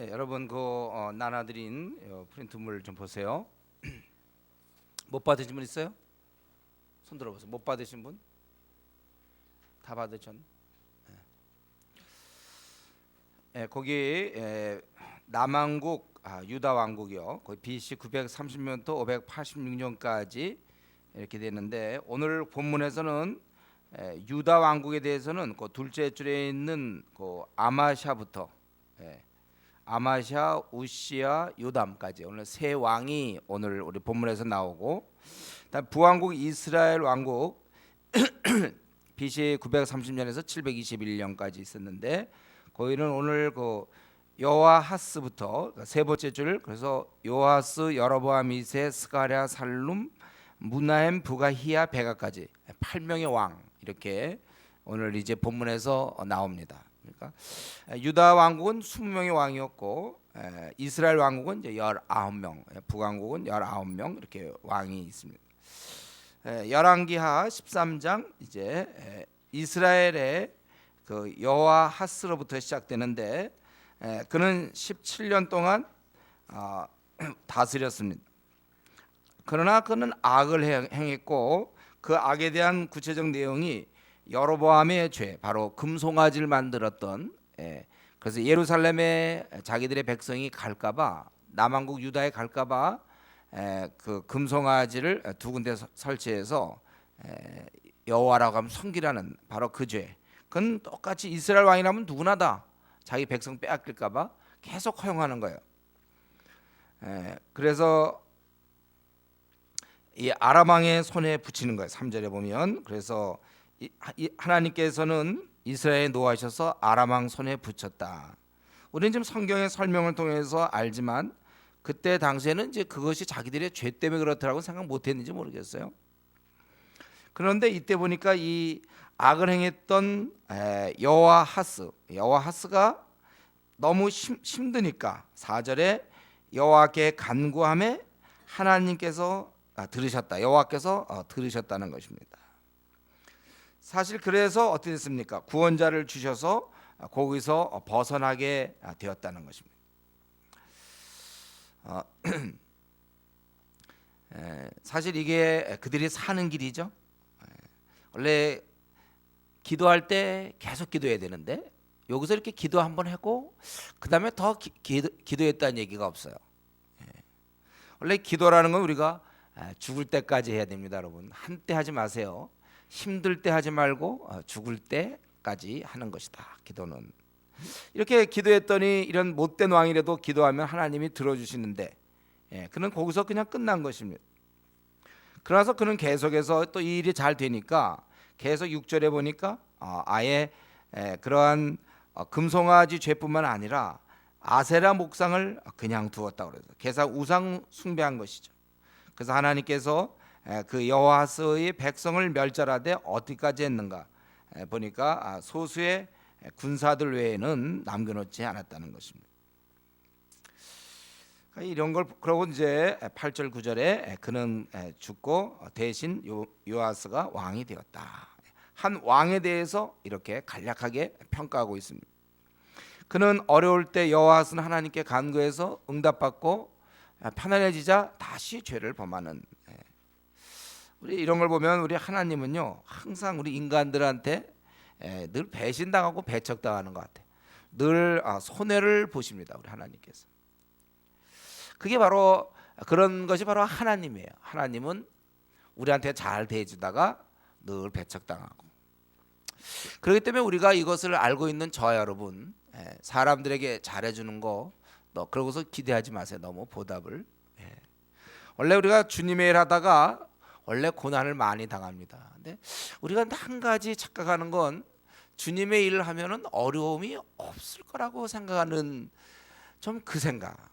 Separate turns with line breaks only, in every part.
여러분 나눠드린 프린트물 좀 보세요. 못 받으신 분 있어요? 손 들어보세요. 못 받으신 분? 다 받으셨네. 거기 남왕국 유다 왕국이요. 거의 BC 930년부터 586년까지 이렇게 되는데 오늘 본문에서는 유다 왕국에 대해서는 그 둘째 줄에 있는 그 아마샤부터 아마샤, 우시야, 요담까지 오늘 세 왕이 오늘 우리 본문에서 나오고, 다음 부왕국 이스라엘 왕국 BC 930년에서 721년까지 있었는데 거기는 오늘 그 여호아하스부터 세 번째 줄, 그래서 여호아스, 여로보암 2세, 스가랴, 살룸, 무나헴, 부가히야, 베가까지 8명의 왕 이렇게 오늘 이제 본문에서 나옵니다. 그러니까 유다 왕국은 20명의 왕이었고 이스라엘 왕국은 이제 19명, 북왕국은 19명 이렇게 왕이 있습니다. 열왕기하 13장 이제 이스라엘의 그 여호아하스로부터 시작되는데 그는 17년 동안 다스렸습니다. 그러나 그는 악을 행했고 그 악에 대한 구체적 내용이 여로보암의 죄, 바로 금송아지를 만들었던, 그래서 예루살렘에 자기들의 백성이 갈까봐, 남왕국 유다에 갈까봐 그 금송아지를 두 군데 설치해서 여호와라고 하면 섬기라는 바로 그 죄. 그건 똑같이 이스라엘 왕이라면 누구나 다 자기 백성 빼앗길까봐 계속 허용하는 거예요. 그래서 이 아람 왕의 손에 붙이는 거예요. 3절에 보면. 그래서 하나님께서는 이스라엘에 노하셔서 아람 왕 손에 붙였다. 우리는 지금 성경의 설명을 통해서 알지만 그때 당시에는 이제 그것이 자기들의 죄 때문에 그렇더라고 생각 못했는지 모르겠어요. 그런데 이때 보니까 이 악을 행했던 여호아하스가 너무 힘드니까 4절에 여호와께 간구함에 하나님께서 들으셨다. 여호와께서 들으셨다는 것입니다. 사실 그래서 어떻게 됐습니까? 구원자를 주셔서 거기서 벗어나게 되었다는 것입니다. 사실 이게 그들이 사는 길이죠. 원래 기도할 때 계속 기도해야 되는데 여기서 이렇게 기도 한번 하고 그 다음에 더 기도했다는 얘기가 없어요. 원래 기도라는 건 우리가 죽을 때까지 해야 됩니다, 여러분. 한때 하지 마세요. 힘들 때 하지 말고 죽을 때까지 하는 것이다, 기도는. 이렇게 기도했더니 이런 못된 왕이라도 기도하면 하나님이 들어주시는데 그는 거기서 그냥 끝난 것입니다. 그래서 그는 계속해서 또 이 일이 잘 되니까 계속 6절에 보니까 아예 그러한 금송아지 죄뿐만 아니라 아세라 목상을 그냥 두었다고 그래서 계속 우상 숭배한 것이죠. 그래서 하나님께서 그 여호아스의 백성을 멸절하되 어디까지 했는가 보니까 소수의 군사들 외에는 남겨놓지 않았다는 것입니다. 이런 걸 그러고 이제 8절 9절에 그는 죽고 대신 요아스가 왕이 되었다. 한 왕에 대해서 이렇게 간략하게 평가하고 있습니다. 그는 어려울 때 여호아스는 하나님께 간구해서 응답받고 편안해지자 다시 죄를 범하는. 우리 이런 걸 보면 우리 하나님은요 항상 우리 인간들한테 늘 배신당하고 배척당하는 것 같아. 늘 손해를 보십니다, 우리 하나님께서. 그게 바로 그런 것이 바로 하나님이에요. 하나님은 우리한테 잘 대해주다가 늘 배척당하고. 그렇기 때문에 우리가 이것을 알고 있는 저와 여러분, 사람들에게 잘해주는 거 그러고서 기대하지 마세요. 너무 보답을. 원래 우리가 주님의 일 하다가 원래 고난을 많이 당합니다. 근데 우리가 한 가지 착각하는 건 주님의 일을 하면은 어려움이 없을 거라고 생각하는 좀 그 생각.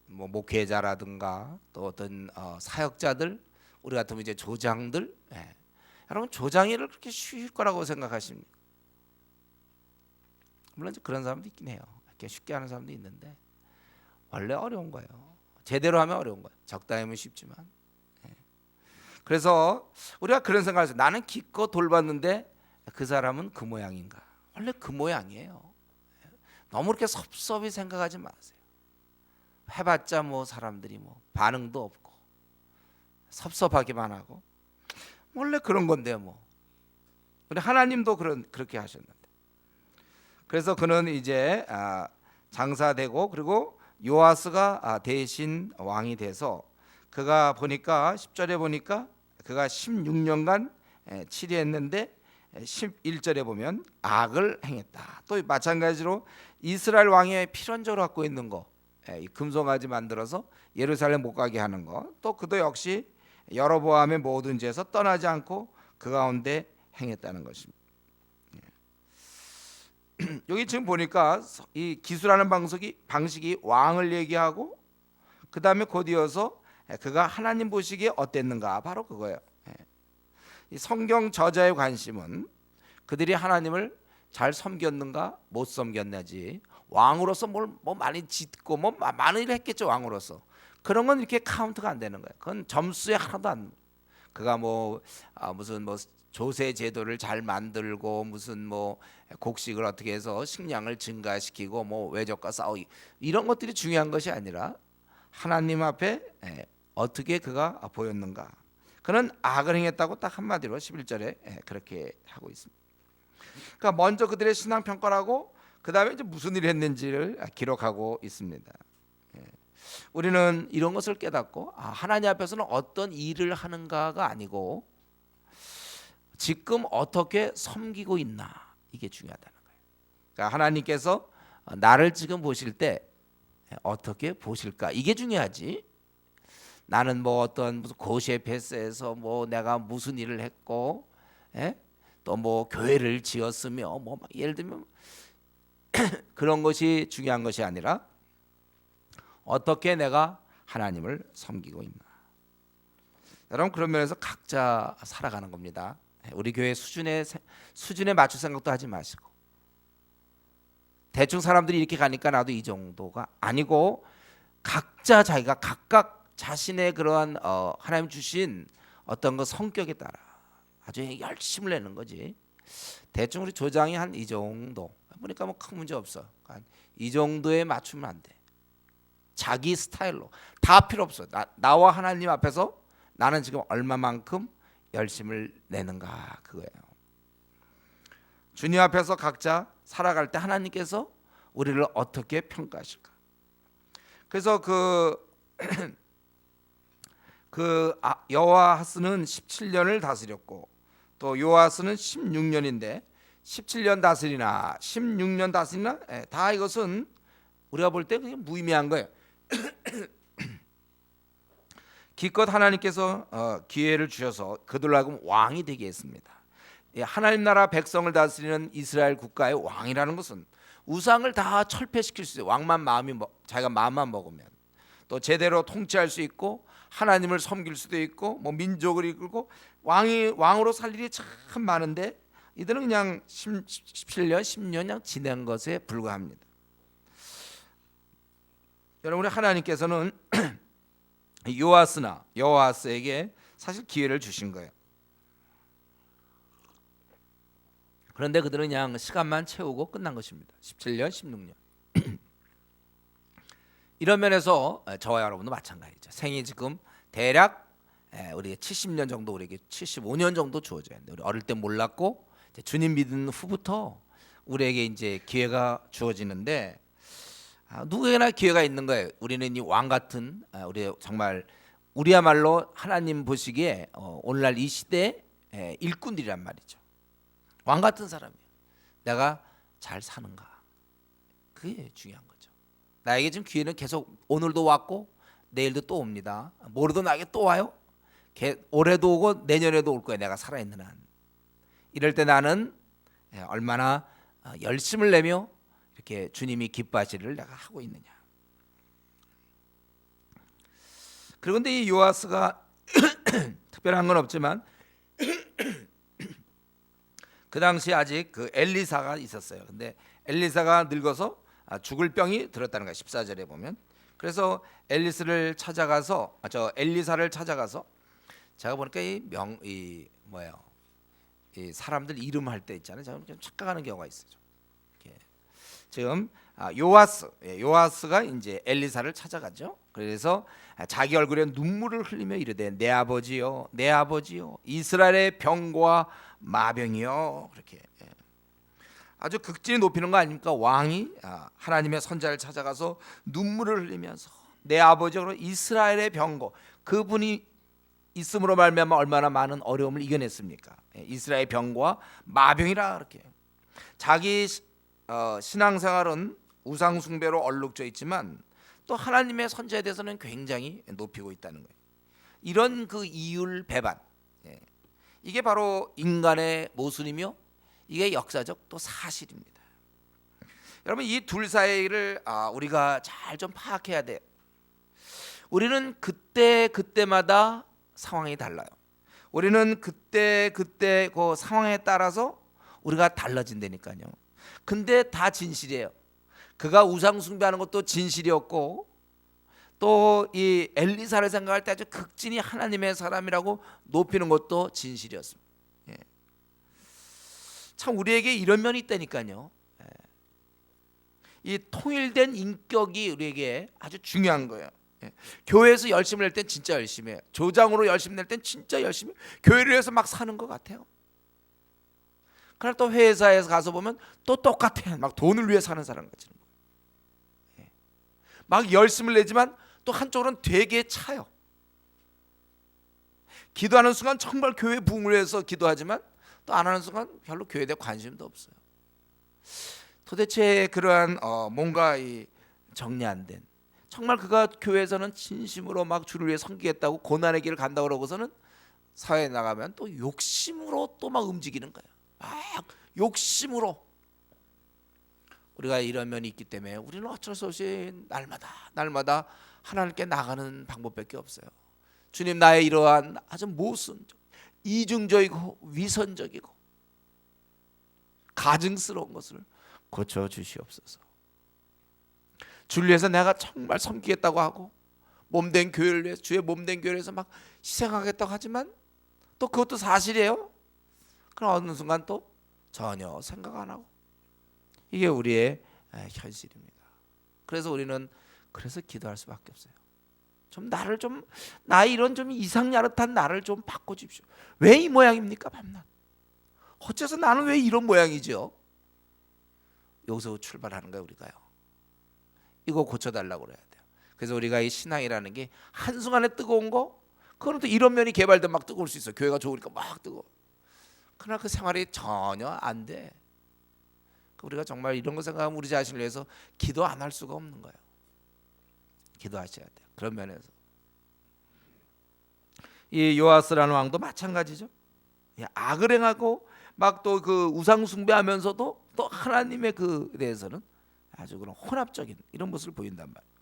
뭐 목회자라든가 또 어떤 사역자들, 우리 같으면 이제 조장들, 여러분 조장 일을 그렇게 쉬울 거라고 생각하십니까? 물론 그런 사람도 있긴 해요. 이렇게 쉽게 하는 사람도 있는데 원래 어려운 거예요. 제대로 하면 어려운 거예요. 적당히 하면 쉽지만. 그래서 우리가 그런 생각을 해서 나는 기껏 돌봤는데 그 사람은 그 모양인가? 원래 그 모양이에요. 너무 그렇게 섭섭히 생각하지 마세요. 해봤자 뭐 사람들이 뭐 반응도 없고 섭섭하기만 하고 원래 그런 건데 뭐 우리 하나님도 그렇게 하셨는데 그래서 그는 이제 장사되고 그리고 요아스가 대신 왕이 돼서 그가 보니까 10절에 보니까 그가 16년간 치리했는데 11절에 보면 악을 행했다. 또 마찬가지로 이스라엘 왕의 필연적으로 갖고 있는 거, 이 금송아지 만들어서 예루살렘 못 가게 하는 거, 또 그도 역시 여로보암의 모든 죄에서 떠나지 않고 그 가운데 행했다는 것입니다. 여기 지금 보니까 이 기술하는 방식이 왕을 얘기하고 그 다음에 곧 이어서 그가 하나님 보시기에 어땠는가, 바로 그거예요. 이 성경 저자의 관심은 그들이 하나님을 잘 섬겼는가 못 섬겼나지, 왕으로서 뭐 많이 짓고 뭐 많은 일을 했겠죠. 왕으로서 그런 건 이렇게 카운트가 안 되는 거예요. 그건 점수에 하나도 안. 그가 무슨 조세 제도를 잘 만들고 무슨 곡식을 어떻게 해서 식량을 증가시키고 외적과 싸우기, 이런 것들이 중요한 것이 아니라 하나님 앞에 어떻게 그가 보였는가. 그는 악을 행했다고 딱 한마디로 11절에 그렇게 하고 있습니다. 그러니까 먼저 그들의 신앙 평가를 하고 그 다음에 이제 무슨 일을 했는지를 기록하고 있습니다. 우리는 이런 것을 깨닫고 하나님 앞에서는 어떤 일을 하는가가 아니고 지금 어떻게 섬기고 있나, 이게 중요하다는 거예요. 그러니까 하나님께서 나를 지금 보실 때 어떻게 보실까, 이게 중요하지. 나는 어떤 무슨 고시에 패스해서 내가 무슨 일을 했고 또 교회를 지었으며 예를 들면 그런 것이 중요한 것이 아니라 어떻게 내가 하나님을 섬기고 있나. 여러분, 그런 면에서 각자 살아가는 겁니다. 우리 교회 수준에 맞출 생각도 하지 마시고 대충 사람들이 이렇게 가니까 나도 이 정도가 아니고 각자 자기가 각각 자신의 그러한 하나님 주신 어떤 그 성격에 따라 아주 열심을 내는 거지. 대충 우리 조장이 한 이 정도 보니까 큰 문제 없어. 이 정도에 맞추면 안 돼. 자기 스타일로 다 필요 없어. 나와 하나님 앞에서 나는 지금 얼마만큼 열심을 내는가, 그거예요. 주님 앞에서 각자 살아갈 때 하나님께서 우리를 어떻게 평가하실까. 그래서 여호아스는 17년을 다스렸고 또 요아스는 16년인데 17년 다스리나 16년 다스리나 다 이것은 우리가 볼 때 그냥 무의미한 거예요. 기껏 하나님께서 기회를 주셔서 그들로 하여금 왕이 되게 했습니다. 하나님 나라 백성을 다스리는 이스라엘 국가의 왕이라는 것은 우상을 다 철폐시킬 수 있어요. 왕만 자기가 마음만 먹으면 또 제대로 통치할 수 있고 하나님을 섬길 수도 있고 민족을 이끌고 왕으로 살 일이 참 많은데 이들은 그냥 17년 10년 그냥 지낸 것에 불과합니다. 여러분, 하나님께서는 여호아스에게 사실 기회를 주신 거예요. 그런데 그들은 그냥 시간만 채우고 끝난 것입니다. 17년, 16년. 이런 면에서 저와 여러분도 마찬가지죠. 생이 지금 대략 우리가 70년 정도, 우리에게 75년 정도 주어져야 돼요. 우리 어릴 때 몰랐고 주님 믿은 후부터 우리에게 이제 기회가 주어지는데 누구에게나 기회가 있는 거예요. 우리는 이 왕 같은 우리 정말 우리야말로 하나님 보시기에 오늘날 이 시대 일꾼들이란 말이죠. 왕 같은 사람이에요. 내가 잘 사는가, 그게 중요한 거죠. 나에게 지금 기회는 계속 오늘도 왔고 내일도 또 옵니다. 모레도 나에게 또 와요. 올해도 오고 내년에도 올 거야, 내가 살아있는 한. 이럴 때 나는 얼마나 열심을 내며 이렇게 주님이 기뻐하시기를 내가 하고 있느냐. 그런데 이 요아스가 특별한 건 없지만 그 당시 아직 그 엘리사가 있었어요. 근데 엘리사가 늙어서 죽을 병이 들었다는 거야. 14절에 보면. 그래서 엘리사를 찾아가서 제가 보니까 이 사람들 이름 할 때 있잖아요. 제가 좀 착각하는 경우가 있어요. 지금 요아스가 이제 엘리사를 찾아가죠. 그래서 자기 얼굴에 눈물을 흘리며 이르되 내 아버지요, 내 아버지요, 이스라엘의 병과 마병이요. 그렇게 아주 극진히 높이는 거 아닙니까? 왕이 하나님의 선자를 찾아가서 눈물을 흘리면서 내 아버지로 이스라엘의 병고, 그분이 있음으로 말미암아 얼마나 많은 어려움을 이겨냈습니까? 이스라엘 병과 마병이라. 그렇게 자기 신앙생활은 우상 숭배로 얼룩져 있지만 또 하나님의 선자에 대해서는 굉장히 높이고 있다는 거예요. 이런 그 이율 배반, 이게 바로 인간의 모순이며 이게 역사적 또 사실입니다. 여러분, 이 둘 사이를 우리가 잘 좀 파악해야 돼요. 우리는 그때마다 상황이 달라요. 우리는 그때 그 상황에 따라서 우리가 달라진다니까요. 근데 다 진실이에요. 그가 우상 숭배하는 것도 진실이었고, 또 이 엘리사를 생각할 때 아주 극진히 하나님의 사람이라고 높이는 것도 진실이었습니다. 참 우리에게 이런 면이 있다니까요. 이 통일된 인격이 우리에게 아주 중요한 거예요. 교회에서 열심히 낼 땐 진짜 열심히 해요. 조장으로 열심히 낼 땐 진짜 열심히 해요. 교회를 위해서 막 사는 것 같아요. 그러나 또 회사에서 가서 보면 또 똑같아요. 막 돈을 위해 사는 사람 같은 거예요. 막 열심을 내지만 또 한쪽으로는 되게 차요. 기도하는 순간 정말 교회 부흥을 위해서 기도하지만 또 안 하는 순간 별로 교회에 대해 관심도 없어요. 도대체 그러한 뭔가 이 정리 안 된, 정말 그가 교회에서는 진심으로 막 주를 위해 섬기겠다고 고난의 길을 간다고 그러고서는 사회에 나가면 또 욕심으로 또 막 움직이는 거예요. 막 욕심으로. 우리가 이런 면이 있기 때문에 우리는 어쩔 수 없이 날마다 하나님께 나가는 방법밖에 없어요. 주님, 나의 이러한 아주 모순적, 이중적이고 위선적이고 가증스러운 것을 고쳐주시옵소서. 주를 위해서 내가 정말 섬기겠다고 하고 몸된 교회를 위해서, 주의 몸된 교회를 위해서 막 희생하겠다고 하지만 또 그것도 사실이에요. 그럼 어느 순간 또 전혀 생각 안 하고, 이게 우리의 현실입니다. 그래서 우리는 기도할 수밖에 없어요. 나의 이런 좀 이상야릇한 나를 좀 바꿔주십시오. 왜 이 모양입니까? 밤낮 어째서 나는 왜 이런 모양이죠? 여기서 출발하는 거예요. 우리가요, 이거 고쳐달라고 그래야 돼요. 그래서 우리가 이 신앙이라는 게 한순간에 뜨거운 거, 그거는 또 이런 면이 개발되면 막 뜨거울 수 있어요. 교회가 좋으니까 막 뜨거워. 그러나 그 생활이 전혀 안 돼. 우리가 정말 이런 거 생각하면 우리 자신을 위해서 기도 안 할 수가 없는 거예요. 기도하셔야 돼요. 그런 면에서 이 요아스라는 왕도 마찬가지죠. 악을 행하고 막 또 그 우상 숭배하면서도 또 하나님의 그 대해서는 아주 그런 혼합적인 이런 모습을 보인단 말이에요.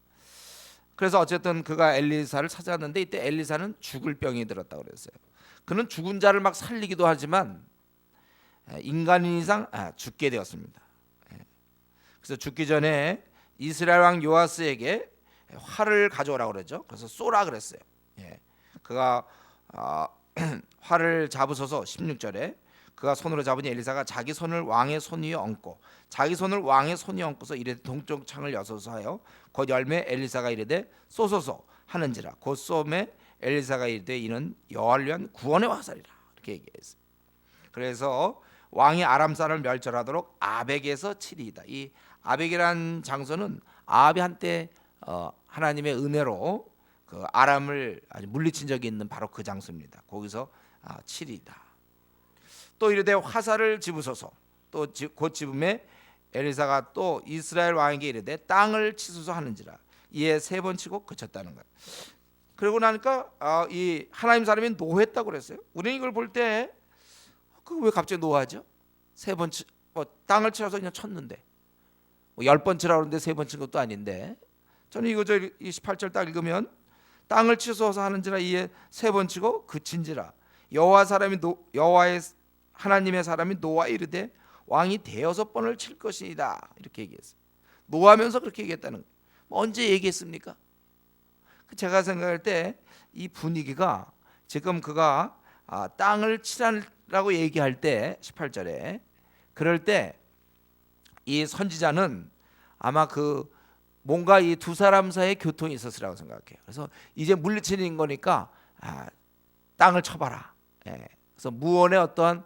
그래서 어쨌든 그가 엘리사를 찾았는데 이때 엘리사는 죽을 병이 들었다고 그랬어요. 그는 죽은 자를 막 살리기도 하지만 인간인 이상 죽게 되었습니다. 그래서 죽기 전에 이스라엘 왕 요아스에게 활을 가져오라고 그러죠. 그래서 쏘라 그랬어요. 그가 활을 잡으소서. 16절에 그가 손으로 잡으니 엘리사가 자기 손을 왕의 손 위에 얹고 자기 손을 왕의 손 위에 얹고서 이르되 동쪽 창을 여소서 하여 곧 열매 엘리사가 이르되 쏘소서 하는지라. 곧 쏘매 엘리사가 이르되 이는 여호와를 위한 구원의 화살이라. 이렇게 얘기했어요. 그래서 왕이 아람 사람을 멸절하도록 아벡에서 치리이다. 이 아벡이라는 장소는 아합이 한때 하나님의 은혜로 그 아람을 아주 물리친 적이 있는 바로 그 장소입니다. 거기서 치리이다. 또 이르되 화살을 집으소서. 또 곧 집음에 엘리사가 또 이스라엘 왕에게 이르되 땅을 치소서 하는지라. 이에 3번 치고 그쳤다는 거예요. 그러고 나니까 이 하나님 사람이 노했다고 그랬어요. 우리는 이걸 볼 때 그 왜 갑자기 노하죠? 3번 땅을 치라서 그냥 쳤는데 10번 치라고 하는데 3번 친 것도 아닌데, 저는 이거 28절 딱 읽으면 땅을 치소서 하는지라 이에 3번 치고 그친지라. 여호와의 하나님의 사람이 노아 이르되 왕이 대여섯 번을 칠 것이다. 이렇게 얘기했어요. 노하면서 그렇게 얘기했다는 거예요. 언제 얘기했습니까? 제가 생각할 때 이 분위기가 지금 그가 땅을 치라고 얘기할 때 18절에 그럴 때 이 선지자는 아마 그 뭔가 이 두 사람 사이에 교통이 있었으라고 생각해요. 그래서 이제 물리치는 거니까 땅을 쳐봐라. 그래서 무언의 어떠한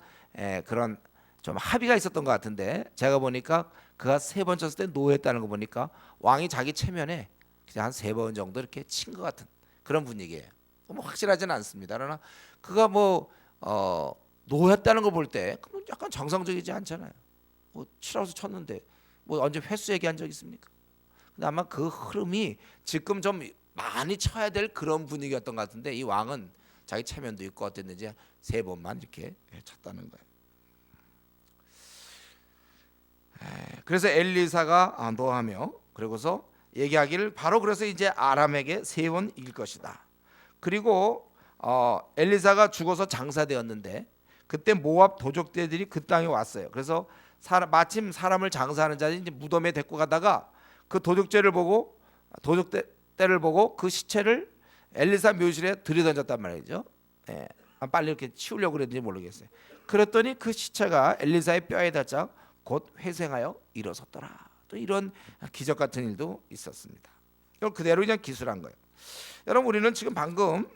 그런 좀 합의가 있었던 것 같은데, 제가 보니까 그가 세 번 쳤을 때 노했다는 거 보니까 왕이 자기 체면에 그냥 한 세 번 정도 이렇게 친 것 같은 그런 분위기예요. 뭐 확실하지는 않습니다. 그러나 그가 뭐 노했다는 거 볼 때 약간 정상적이지 않잖아요. 뭐 치라고 쳤는데 뭐 언제 횟수 얘기한 적 있습니까? 근데 아마 그 흐름이 지금 좀 많이 쳐야 될 그런 분위기였던 것 같은데, 이 왕은 자기 체면도 있고 어땠는지 세 번만 이렇게 쳤다는 거예요. 그래서 엘리사가 노하며 그러고서 얘기하기를, 바로 그래서 이제 아람에게 세 번 이길 것이다. 그리고 엘리사가 죽어서 장사되었는데 그때 모압 도적대들이 그 땅에 왔어요. 그래서 마침 사람을 장사하는 자들이 이제 무덤에 데리고 가다가 그 도적대를 보고 그 시체를 엘리사 묘실에 들이던졌단 말이죠. 빨리 이렇게 치우려고 그랬는지 모르겠어요. 그랬더니 그 시체가 엘리사의 뼈에 닿자 곧 회생하여 일어섰더라. 또 이런 기적 같은 일도 있었습니다. 이걸 그대로 그냥 기술한 거예요. 여러분, 우리는 지금 방금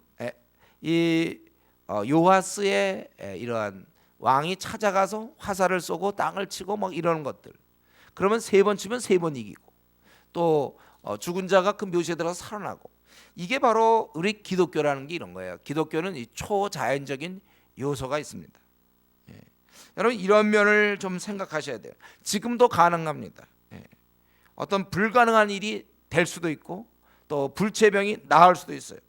이 요아스의 이러한 왕이 찾아가서 화살을 쏘고 땅을 치고 막 이러는 것들, 그러면 세 번 치면 세 번 이기고, 또 죽은 자가 그 묘지에 들어서 살아나고, 이게 바로 우리 기독교라는 게 이런 거예요. 기독교는 이 초자연적인 요소가 있습니다. 여러분, 이런 면을 좀 생각하셔야 돼요. 지금도 가능합니다. 어떤 불가능한 일이 될 수도 있고 또 불체병이 나을 수도 있어요.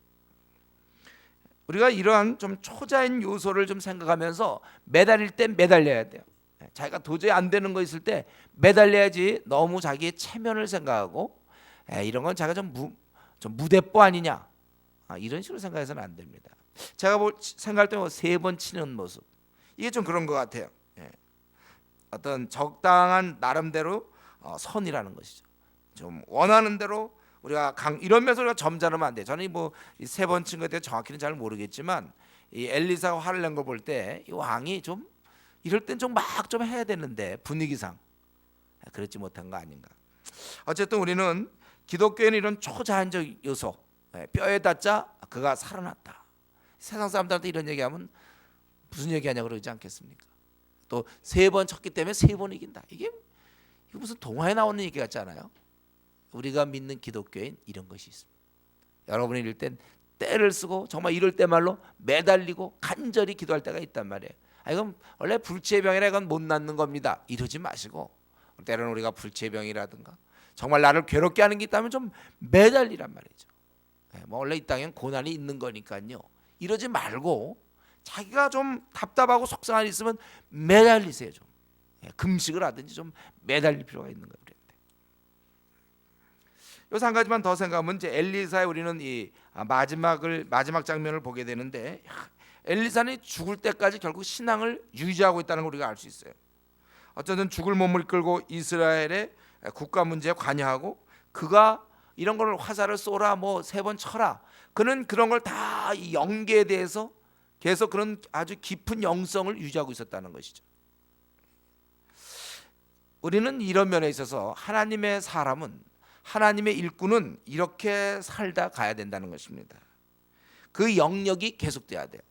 우리가 이러한 좀 초자연 요소를 좀 생각하면서 매달릴 때 매달려야 돼요. 자기가 도저히 안 되는 거 있을 때 매달려야지, 너무 자기의 체면을 생각하고 이런 건 자기가 좀 무대뽀 아니냐, 이런 식으로 생각해서는 안 됩니다. 제가 생각할 때 세 번 치는 모습, 이게 좀 그런 것 같아요. 어떤 적당한 나름대로 선이라는 것이죠. 좀 원하는 대로 우리가 이런 면에서 우리가 점잖으면 안 돼. 저는 뭐 세 번 친 것에 대해 정확히는 잘 모르겠지만, 이 엘리사가 화를 낸 걸 볼 때 이 왕이 좀 이럴 땐 좀 막 좀 해야 되는데 분위기상 그렇지 못한 거 아닌가. 어쨌든 우리는 기독교에는 이런 초자연적 요소, 뼈에 닿자 그가 살아났다. 세상 사람들한테 이런 얘기하면 무슨 얘기하냐고 그러지 않겠습니까? 또 세 번 쳤기 때문에 세 번 이긴다. 이게 무슨 동화에 나오는 얘기 같지 않아요? 우리가 믿는 기독교엔 이런 것이 있습니다. 여러분이 이럴 땐 때를 쓰고 정말 이럴 때말로 매달리고 간절히 기도할 때가 있단 말이에요. 이건 원래 불치병이라 이건 못 낫는 겁니다. 이러지 마시고, 때로는 우리가 불치병이라든가 정말 나를 괴롭게 하는 게 있다면 좀 매달리란 말이죠. 뭐 원래 이 땅엔 고난이 있는 거니까요. 이러지 말고 자기가 좀 답답하고 속상한 일 있으면 매달리세요. 좀 금식을 하든지 좀 매달릴 필요가 있는 거예요. 여기서 한 가지만 더 생각하면, 이제 엘리사의 우리는 이 마지막 장면을 보게 되는데, 엘리사는 죽을 때까지 결국 신앙을 유지하고 있다는 걸 우리가 알 수 있어요. 어쨌든 죽을 몸을 끌고 이스라엘의 국가 문제에 관여하고, 그가 이런 걸 화살을 쏘라, 뭐 세 번 쳐라, 그는 그런 걸 다 이 영계에 대해서 계속 그런 아주 깊은 영성을 유지하고 있었다는 것이죠. 우리는 이런 면에 있어서 하나님의 사람은, 하나님의 일꾼은 이렇게 살다 가야 된다는 것입니다. 그 영역이 계속돼야 돼요.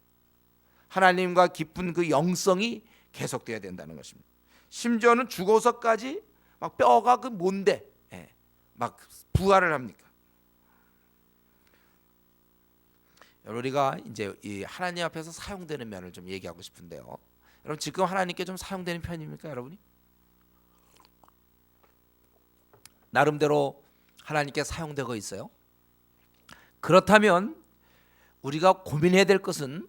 하나님과 깊은 그 영성이 계속돼야 된다는 것입니다. 심지어는 죽어서까지 막 뼈가 그 뭔데 막 부활을 합니까? 우리가 이제 이 하나님 앞에서 사용되는 면을 좀 얘기하고 싶은데요. 여러분, 지금 하나님께 좀 사용되는 편입니까, 여러분이? 나름대로 하나님께 사용되고 있어요. 그렇다면 우리가 고민해야 될 것은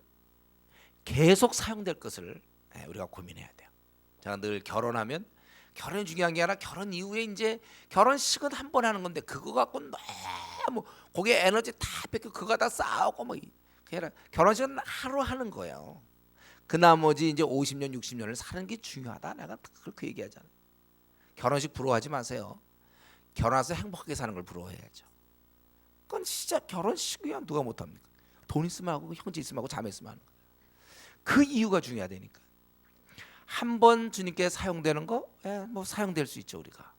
계속 사용될 것을 우리가 고민해야 돼요. 제가 늘 결혼하면, 결혼이 중요한 게 아니라 결혼 이후에 이제 결혼식은 한 번 하는 건데 그거 갖고 너무 거기에 에너지 다 뺏고 그거 다 싸우고 뭐, 결혼식은 하루 하는 거예요. 그 나머지 이제 50년 60년을 사는 게 중요하다. 내가 그렇게 얘기하잖아요. 결혼식 부러워하지 마세요. 결혼해서 행복하게 사는 걸 부러워해야죠. 그건 진짜 결혼식이야 누가 못합니까? 돈 있으면 하고 형제 있으면 하고 자매 있으면 하는 거예요. 그 이유가 중요하다니까. 한 번 주님께 사용되는 거, 뭐 사용될 수 있죠 우리가.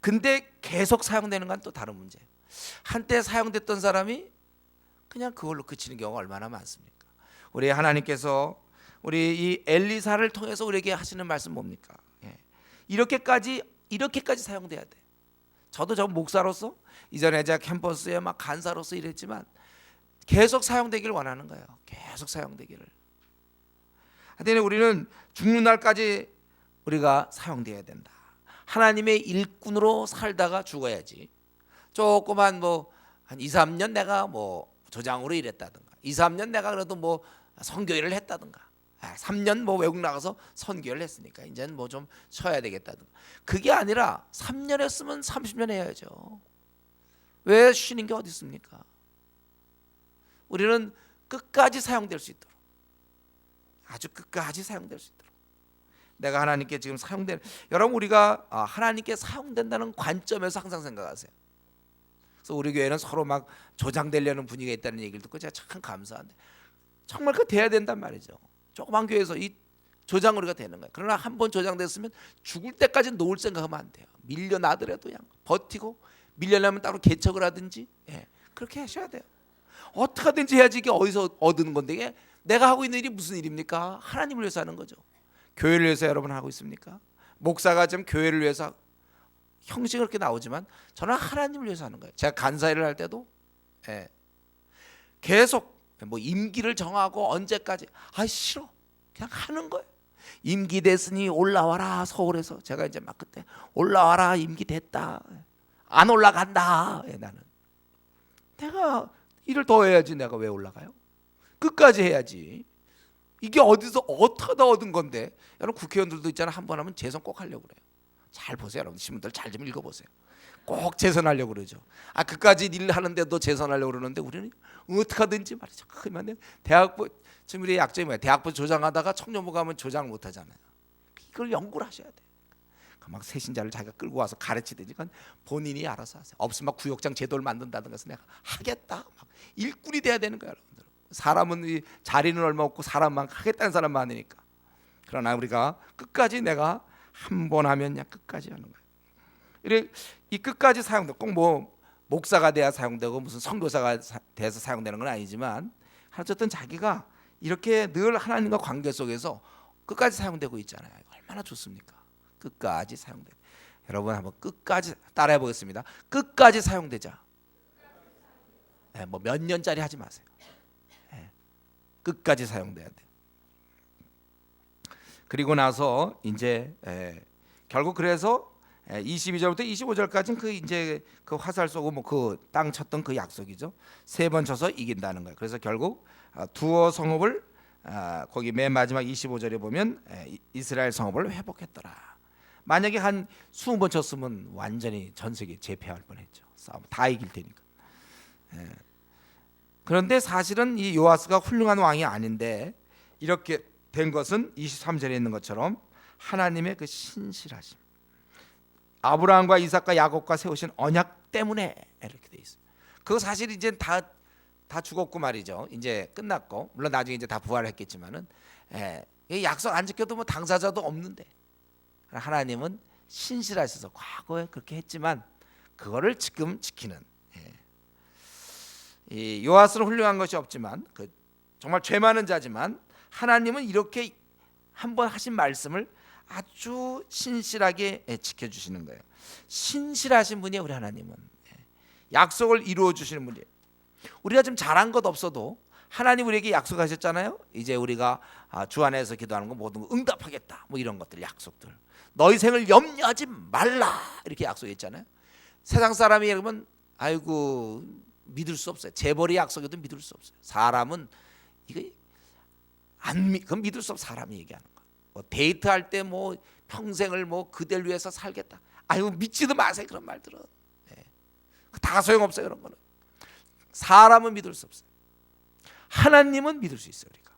근데 계속 사용되는 건 또 다른 문제. 한때 사용됐던 사람이 그냥 그걸로 그치는 경우가 얼마나 많습니까? 우리 하나님께서 우리 이 엘리사를 통해서 우리에게 하시는 말씀 뭡니까? 예. 이렇게까지 사용돼야 돼. 저도 저 목사로서 이전에 제가 캠퍼스에 막 간사로서 일했지만 계속 사용되기를 원하는 거예요. 계속 사용되기를. 하여튼 우리는 죽는 날까지 우리가 사용돼야 된다. 하나님의 일꾼으로 살다가 죽어야지. 조그만 한 2, 3년 내가 조장으로 일했다든가 2, 3년 내가 그래도 선교일을 했다든가 3년 외국 나가서 선교를 했으니까 이제는 좀 쉬어야 되겠다든가 그게 아니라 3년 했으면 30년 해야죠. 왜 쉬는 게 어디 있습니까? 우리는 끝까지 사용될 수 있도록 아주 끝까지 사용될 수 있도록 내가 하나님께 지금 사용되는 여러분 우리가 하나님께 사용된다는 관점에서 항상 생각하세요. 그래서 우리 교회는 서로 막 조장되려는 분위기가 있다는 얘기를 듣고 제가 참 감사한데 정말 그 돼야 된단 말이죠. 조그만 교회에서 이 조장 우리가 되는 거예요. 그러나 한 번 조장됐으면 죽을 때까지 놓을 생각하면 안 돼요. 밀려나더라도 그냥 버티고 밀려나면 따로 개척을 하든지 그렇게 하셔야 돼요. 어떻게 하든지 해야지. 이게 어디서 얻는 건데 이게 내가 하고 있는 일이 무슨 일입니까? 하나님을 위해서 하는 거죠. 교회를 위해서 여러분 하고 있습니까? 목사가 좀 교회를 위해서 형식은 그렇게 나오지만 저는 하나님을 위해서 하는 거예요. 제가 간사일을 할 때도 계속 임기를 정하고 언제까지 싫어 그냥 하는 거예요. 임기 됐으니 올라와라. 서울에서 제가 이제 막 그때 올라와라. 임기 됐다. 안 올라간다. 나는 내가 일을 더 해야지. 내가 왜 올라가요? 끝까지 해야지. 이게 어디서 어떻게 다 얻은 건데. 여러분 국회의원들도 있잖아. 한 번 하면 재선 꼭 하려고 그래요. 잘 보세요. 여러분 신문들 잘 좀 읽어보세요. 꼭 재선하려고 그러죠. 끝까지 일 하는데도 재선하려고 그러는데 우리는 어떻게 하든지 말이죠. 그러면 대학부 지금 우리 약점이 뭐야? 대학부 조장하다가 청년부 가면 조장을 못 하잖아요. 이걸 연구를 하셔야 돼. 막 새신자를 자기가 끌고 와서 가르치든지 그건 본인이 알아서 하세요. 없으면 막 구역장 제도를 만든다든가 해서 내가 하겠다. 막 일꾼이 돼야 되는 거야, 여러분들. 사람은 이 자리는 얼마 없고 사람만 하겠다는 사람 많으니까. 그러나 우리가 끝까지 내가 한 번 하면 그냥 끝까지 하는 거예요. 이래 이 끝까지 사용되고 꼭 목사가 돼야 사용되고 무슨 선교사가 돼서 사용되는 건 아니지만 어쨌든 자기가 이렇게 늘 하나님과 관계 속에서 끝까지 사용되고 있잖아요. 얼마나 좋습니까? 끝까지 사용되고. 여러분 한번 끝까지 따라해 보겠습니다. 끝까지 사용되자. 몇 년짜리 하지 마세요. 끝까지 사용돼야 돼. 그리고 나서 이제 결국 그래서 22절부터 25절까지는 그 이제 그 화살 쏘고 그 땅 쳤던 그 약속이죠. 3번 쳐서 이긴다는 거예요. 그래서 결국 두어 성읍을 거기 맨 마지막 25절에 보면 이스라엘 성읍을 회복했더라. 만약에 한 20번 쳤으면 완전히 전 세계 제패할 뻔했죠. 싸움 다 이길 테니까. 그런데 사실은 이 요아스가 훌륭한 왕이 아닌데 이렇게 된 것은 23절에 있는 것처럼 하나님의 그 신실하심, 아브라함과 이삭과 야곱과 세우신 언약 때문에 이렇게 돼 있어요. 그거 사실 이제 다 죽었고 말이죠. 이제 끝났고 물론 나중에 이제 다 부활했겠지만은 약속 안 지켜도 당사자도 없는데 하나님은 신실하셔서 과거에 그렇게 했지만 그거를 지금 지키는. 이 요아스는 훌륭한 것이 없지만 정말 죄 많은 자지만 하나님은 이렇게 한번 하신 말씀을 아주 신실하게 지켜주시는 거예요. 신실하신 분이에요. 우리 하나님은 약속을 이루어 주시는 분이에요. 우리가 좀 잘한 것 없어도 하나님 우리에게 약속하셨잖아요. 이제 우리가 주 안에서 기도하는 거 모든 거 응답하겠다. 이런 것들 약속들. 너희 생을 염려하지 말라 이렇게 약속했잖아요. 세상 사람이 여러분 아이고 믿을 수 없어요. 재벌의 약속에도 믿을 수 없어요. 사람은 이거 그건 믿을 수 없어. 사람이 얘기하는 거. 데이트할 때 평생을 그댈 위해서 살겠다. 아유 믿지도 마세요. 그런 말들은. 다 소용없어요. 그런 거는. 사람은 믿을 수 없어요. 하나님은 믿을 수 있어요. 우리가.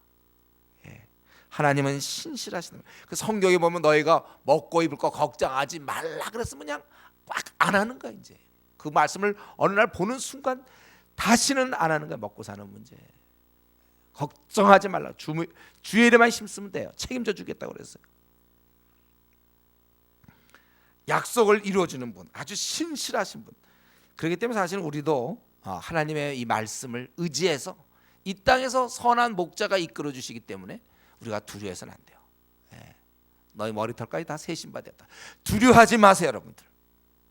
하나님은 신실하시는 거예요. 그 성경에 보면 너희가 먹고 입을 거 걱정하지 말라 그랬으면 그냥 꽉 안 하는 거야. 이제 그 말씀을 어느 날 보는 순간 다시는 안 하는 거야. 먹고 사는 문제. 걱정하지 말라. 주의 일에만 힘쓰면 돼요. 책임져 주겠다고 그랬어요. 약속을 이루어주는 분, 아주 신실하신 분. 그렇기 때문에 사실 우리도 하나님의 이 말씀을 의지해서 이 땅에서 선한 목자가 이끌어 주시기 때문에 우리가 두려워해서는 안 돼요. 예. 너희 머리털까지 다 세신 바 되었다. 두려워하지 마세요, 여러분들.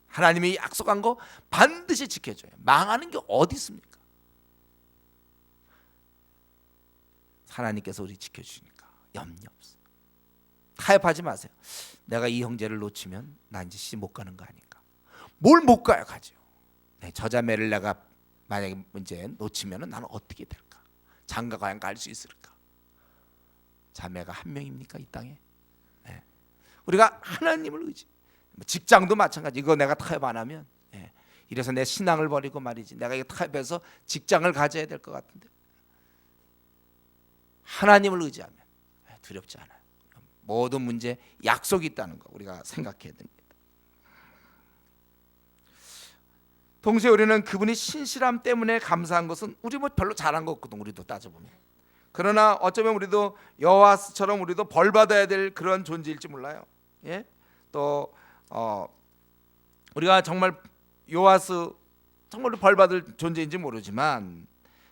하나님이 약속한 거 반드시 지켜줘요. 망하는 게 어디 있습니까? 하나님께서 우리 지켜주시니까 염려 없어요. 타협하지 마세요. 내가 이 형제를 놓치면 나 이제 시집 못 가는 거 아닌가? 뭘 못 가요? 가죠. 저자매를 내가 만약에 이제 놓치면 나는 어떻게 될까? 장가 과연 갈 수 있을까? 자매가 한 명입니까 이 땅에? 네. 우리가 하나님을 의지. 직장도 마찬가지. 이거 내가 타협 안 하면, 이래서 내 신앙을 버리고 말이지. 내가 이거 타협해서 직장을 가져야 될 것 같은데. 하나님을 의지하면 두렵지 않아요. 모든 문제 약속이 있다는 거 우리가 생각해야 됩니다. 동시에 우리는 그분이 신실함 때문에 감사한 것은 우리 뭐 별로 잘한 거 없거든. 우리도 따져보면. 그러나 어쩌면 우리도 여호와스처럼 우리도 벌 받아야 될 그런 존재일지 몰라요. 예? 또 우리가 정말 여호와스 정말로 벌 받을 존재인지 모르지만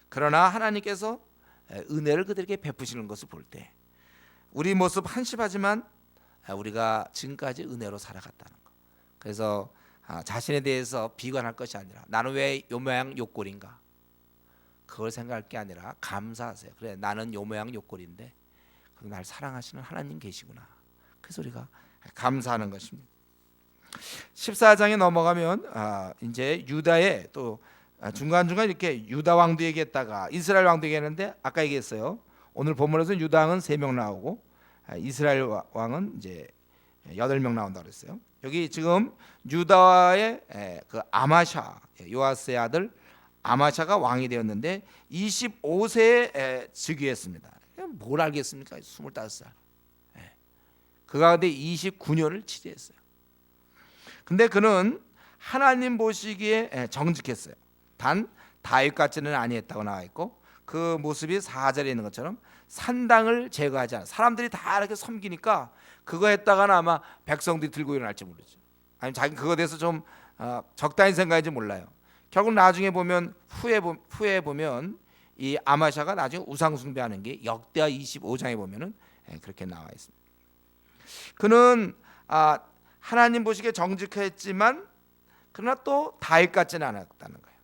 그러나 하나님께서 은혜를 그들에게 베푸시는 것을 볼 때 우리 모습 한심하지만 우리가 지금까지 은혜로 살아갔다는 거. 그래서 자신에 대해서 비관할 것이 아니라 나는 왜 요 모양 요 꼴인가? 그걸 생각할 게 아니라 감사하세요. 그래, 나는 요 모양 요 꼴인데 날 사랑하시는 하나님 계시구나. 그래서 우리가 감사하는 것입니다. 14장에 넘어가면 이제 유다의 또 중간중간 이렇게 유다 왕도 얘기했다가 이스라엘 왕도 얘기했는데 아까 얘기했어요. 오늘 본문에서 유다 왕은 3명 나오고 이스라엘 왕은 이제 8명 나온다 그랬어요. 여기 지금 유다의 그 아마샤, 요아스의 아들 아마샤가 왕이 되었는데 25세에 즉위했습니다. 뭘 알겠습니까? 25살. 그 가운데 29년을 치리했어요. 근데 그는 하나님 보시기에 정직했어요. 단 다윗 같지는 아니했다고 나와 있고 그 모습이 4절에 있는 것처럼 산당을 제거하지 않아. 사람들이 다 이렇게 섬기니까 그거 했다가는 아마 백성들이 들고 일어날지 모르죠. 아니면 자기 그거 대해서 좀 적당히 생각할지 몰라요. 결국 나중에 보면 후에 보면 이 아마샤가 나중에 우상 숭배하는 게 역대하 25장에 보면은 그렇게 나와 있습니다. 그는 하나님 보시기에 정직했지만 그러나 또 다윗 같지는 않았다는 거예요.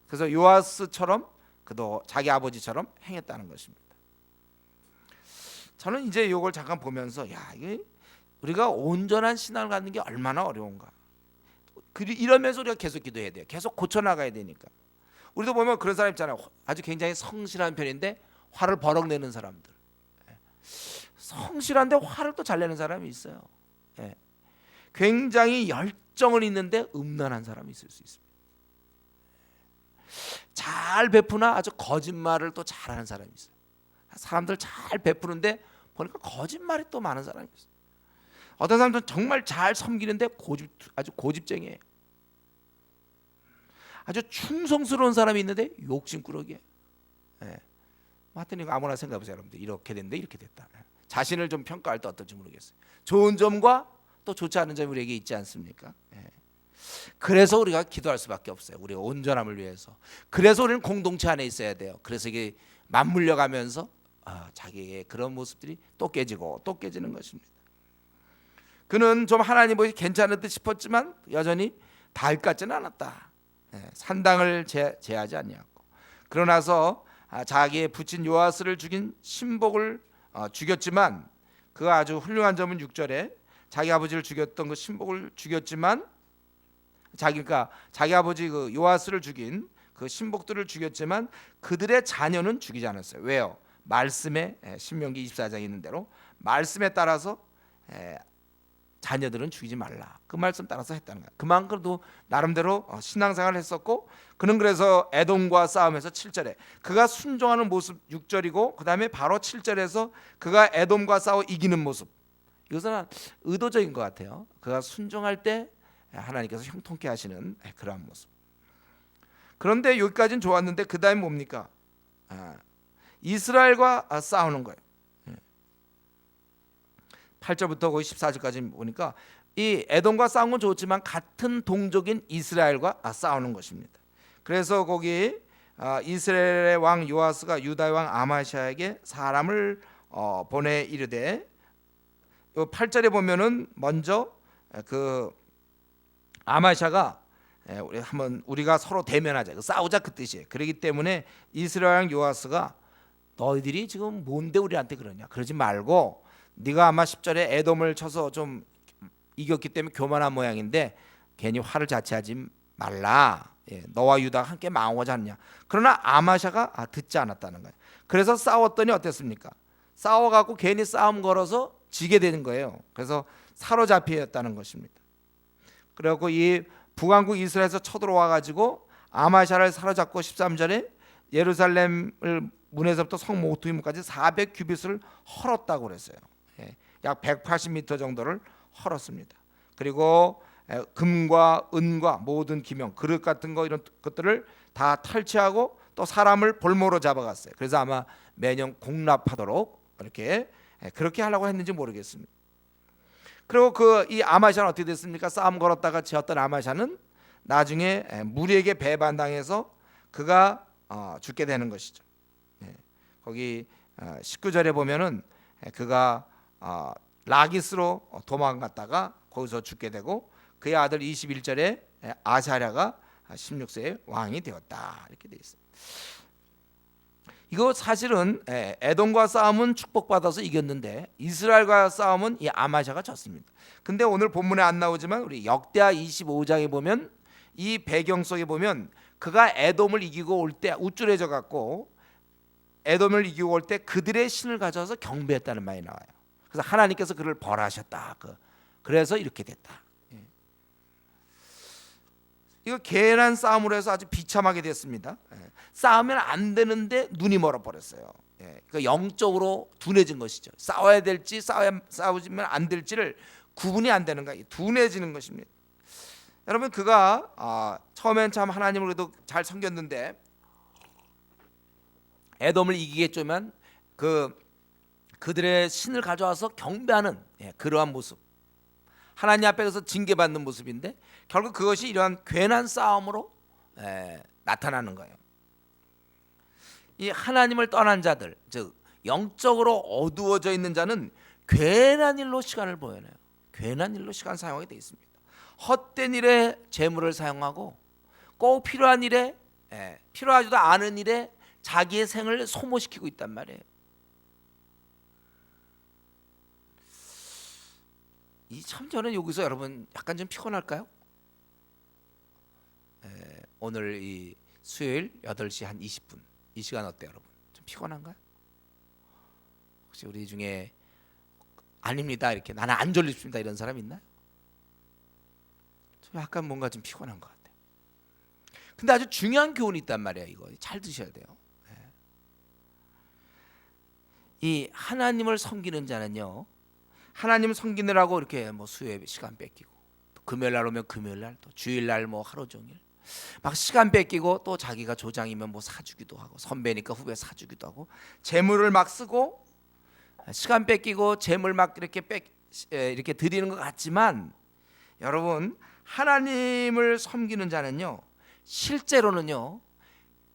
그래서 요아스처럼 그도 자기 아버지처럼 행했다는 것입니다. 저는 이제 이걸 잠깐 보면서 이게 우리가 온전한 신앙을 갖는 게 얼마나 어려운가. 이러면서 우리가 계속 기도해야 돼요. 계속 고쳐나가야 되니까. 우리도 보면 그런 사람 있잖아요. 아주 굉장히 성실한 편인데 화를 버럭 내는 사람들. 성실한데 화를 또 잘 내는 사람이 있어요. 굉장히 열정은 있는데 음란한 사람이 있을 수 있습니다. 잘 베푸나 아주 거짓말을 또 잘하는 사람이 있어요. 사람들 잘 베푸는데 보니까 거짓말이 또 많은 사람이 있어요. 어떤 사람들은 정말 잘 섬기는데 아주 고집쟁이에요. 아주 충성스러운 사람이 있는데 욕심꾸러기예요. 하여튼 이거 아무나 생각해보세요. 여러분들 이렇게 됐는데 이렇게 됐다. 자신을 좀 평가할 때 어떨지 모르겠어요. 좋은 점과 또 좋지 않은 점이 우리에게 있지 않습니까? 그래서 우리가 기도할 수밖에 없어요. 우리가 온전함을 위해서. 그래서 우리는 공동체 안에 있어야 돼요. 그래서 이게 맞물려 가면서 자기의 그런 모습들이 또 깨지고 또 깨지는 것입니다. 그는 좀 하나님 보시 괜찮은 듯 싶었지만 여전히 다윗 같지는 않았다. 산당을 제하지 아니하고 그러나서 자기의 부친 요아스를 죽인 신복을 죽였지만 그가 아주 훌륭한 점은 6절에 자기 아버지를 죽였던 그 신복을 죽였지만 자기 아버지 그 요아스를 죽인 그 신복들을 죽였지만 그들의 자녀는 죽이지 않았어요. 왜요? 말씀에 신명기 24장에 있는 대로 말씀에 따라서 자녀들은 죽이지 말라. 그 말씀 따라서 했다는 거야. 그만큼도 나름대로 신앙생활을 했었고 그는 그래서 에돔과 싸움에서 7절에 그가 순종하는 모습 6절이고 그 다음에 바로 7절에서 그가 에돔과 싸워 이기는 모습. 이것은 의도적인 것 같아요. 그가 순종할 때 하나님께서 형통케 하시는 그러한 모습. 그런데 여기까지는 좋았는데 그 다음에 뭡니까? 이스라엘과 싸우는 거예요. 8절부터 거의 14절까지 보니까 이 에돔과 싸운 건 좋지만 같은 동족인 이스라엘과 싸우는 것입니다. 그래서 거기 이스라엘의 왕 요아스가 유다의 왕 아마시아에게 사람을 보내 이르되, 요 8절에 보면은 먼저 그 아마시아가 우리가 서로 대면하자, 싸우자 그 뜻이에요. 그렇기 때문에 이스라엘 왕 요아스가 너희들이 지금 뭔데 우리한테 그러냐, 그러지 말고 네가 아마 10절에 에돔을 쳐서 좀 이겼기 때문에 교만한 모양인데 괜히 화를 자체하지 말라. 너와 유다가 함께 망하고자 하느냐. 그러나 아마샤가 듣지 않았다는 거예요. 그래서 싸웠더니 어땠습니까? 싸워갖고 괜히 싸움 걸어서 지게 되는 거예요. 그래서 사로잡히었다는 것입니다. 그리고 이 북왕국 이스라엘에서 쳐들어와가지고 아마샤를 사로잡고 13절에 예루살렘을 문에서부터 성 모퉁이문까지 400규빗을 헐었다고 그랬어요. 약 180m 정도를 헐었습니다. 그리고 금과 은과 모든 기명, 그릇 같은 거 이런 것들을 다 탈취하고 또 사람을 볼모로 잡아갔어요. 그래서 아마 매년 공납하도록 이렇게 그렇게 하려고 했는지 모르겠습니다. 그리고 이 아마샤는 어떻게 됐습니까? 싸움 걸었다가 지었던 아마샤는 나중에 무리에게 배반당해서 그가 죽게 되는 것이죠. 거기 19절에 보면은 그가 라기스로 도망갔다가 거기서 죽게 되고, 그의 아들 21절에 아사랴가 16세에 왕이 되었다, 이렇게 되어 있습니다. 이거 사실은 에돔과 싸움은 축복받아서 이겼는데 이스라엘과 싸움은 이 아마샤가 졌습니다. 근데 오늘 본문에 안 나오지만 우리 역대하 25장에 보면 이 배경 속에 보면 그가 에돔을 이기고 올 때 우쭐해져 갖고 에돔을 이기고 올 때 그들의 신을 가져와서 경배했다는 말이 나와요. 그래서 하나님께서 그를 벌하셨다. 그래서 이렇게 됐다. 이거 개란 싸움으로 해서 아주 비참하게 됐습니다. 싸우면 안 되는데 눈이 멀어버렸어요. 그러니까 영적으로 둔해진 것이죠. 싸워야 될지 싸우지면 안 될지를 구분이 안 되는 거예요. 둔해지는 것입니다. 여러분, 그가 처음엔 참 하나님을 그래도 잘 섬겼는데 에돔을 이기겠지만 그들의 신을 가져와서 경배하는 그러한 모습, 하나님 앞에서 징계받는 모습인데 결국 그것이 이러한 괜한 싸움으로 나타나는 거예요. 이 하나님을 떠난 자들, 즉 영적으로 어두워져 있는 자는 괜한 일로 시간을 보내요. 괜한 일로 시간 사용하게 돼 있습니다. 헛된 일에 재물을 사용하고 꼭 필요한 일에 필요하지도 않은 일에 자기의 생을 소모시키고 있단 말이에요. 참 저는 여기서 여러분 약간 좀 피곤할까요? 오늘 이 수요일 8시 한 20분 이 시간 어때요, 여러분? 좀 피곤한가요? 혹시 우리 중에 아닙니다, 이렇게 나는 안 졸립습니다 이런 사람 있나요? 좀 약간 뭔가 좀 피곤한 것 같아요. 근데 아주 중요한 교훈이 있단 말이에요. 이거 잘 드셔야 돼요. 이 하나님을 섬기는 자는요, 하나님을 섬기느라고 이렇게 수요일 시간 뺏기고, 또 금요일 날 오면 금요일 날, 또 주일 날 하루 종일 막 시간 뺏기고, 또 자기가 조장이면 사주기도 하고, 선배니까 후배 사주기도 하고, 재물을 막 쓰고 시간 뺏기고 재물 막 이렇게 드리는 것 같지만, 여러분, 하나님을 섬기는 자는요 실제로는요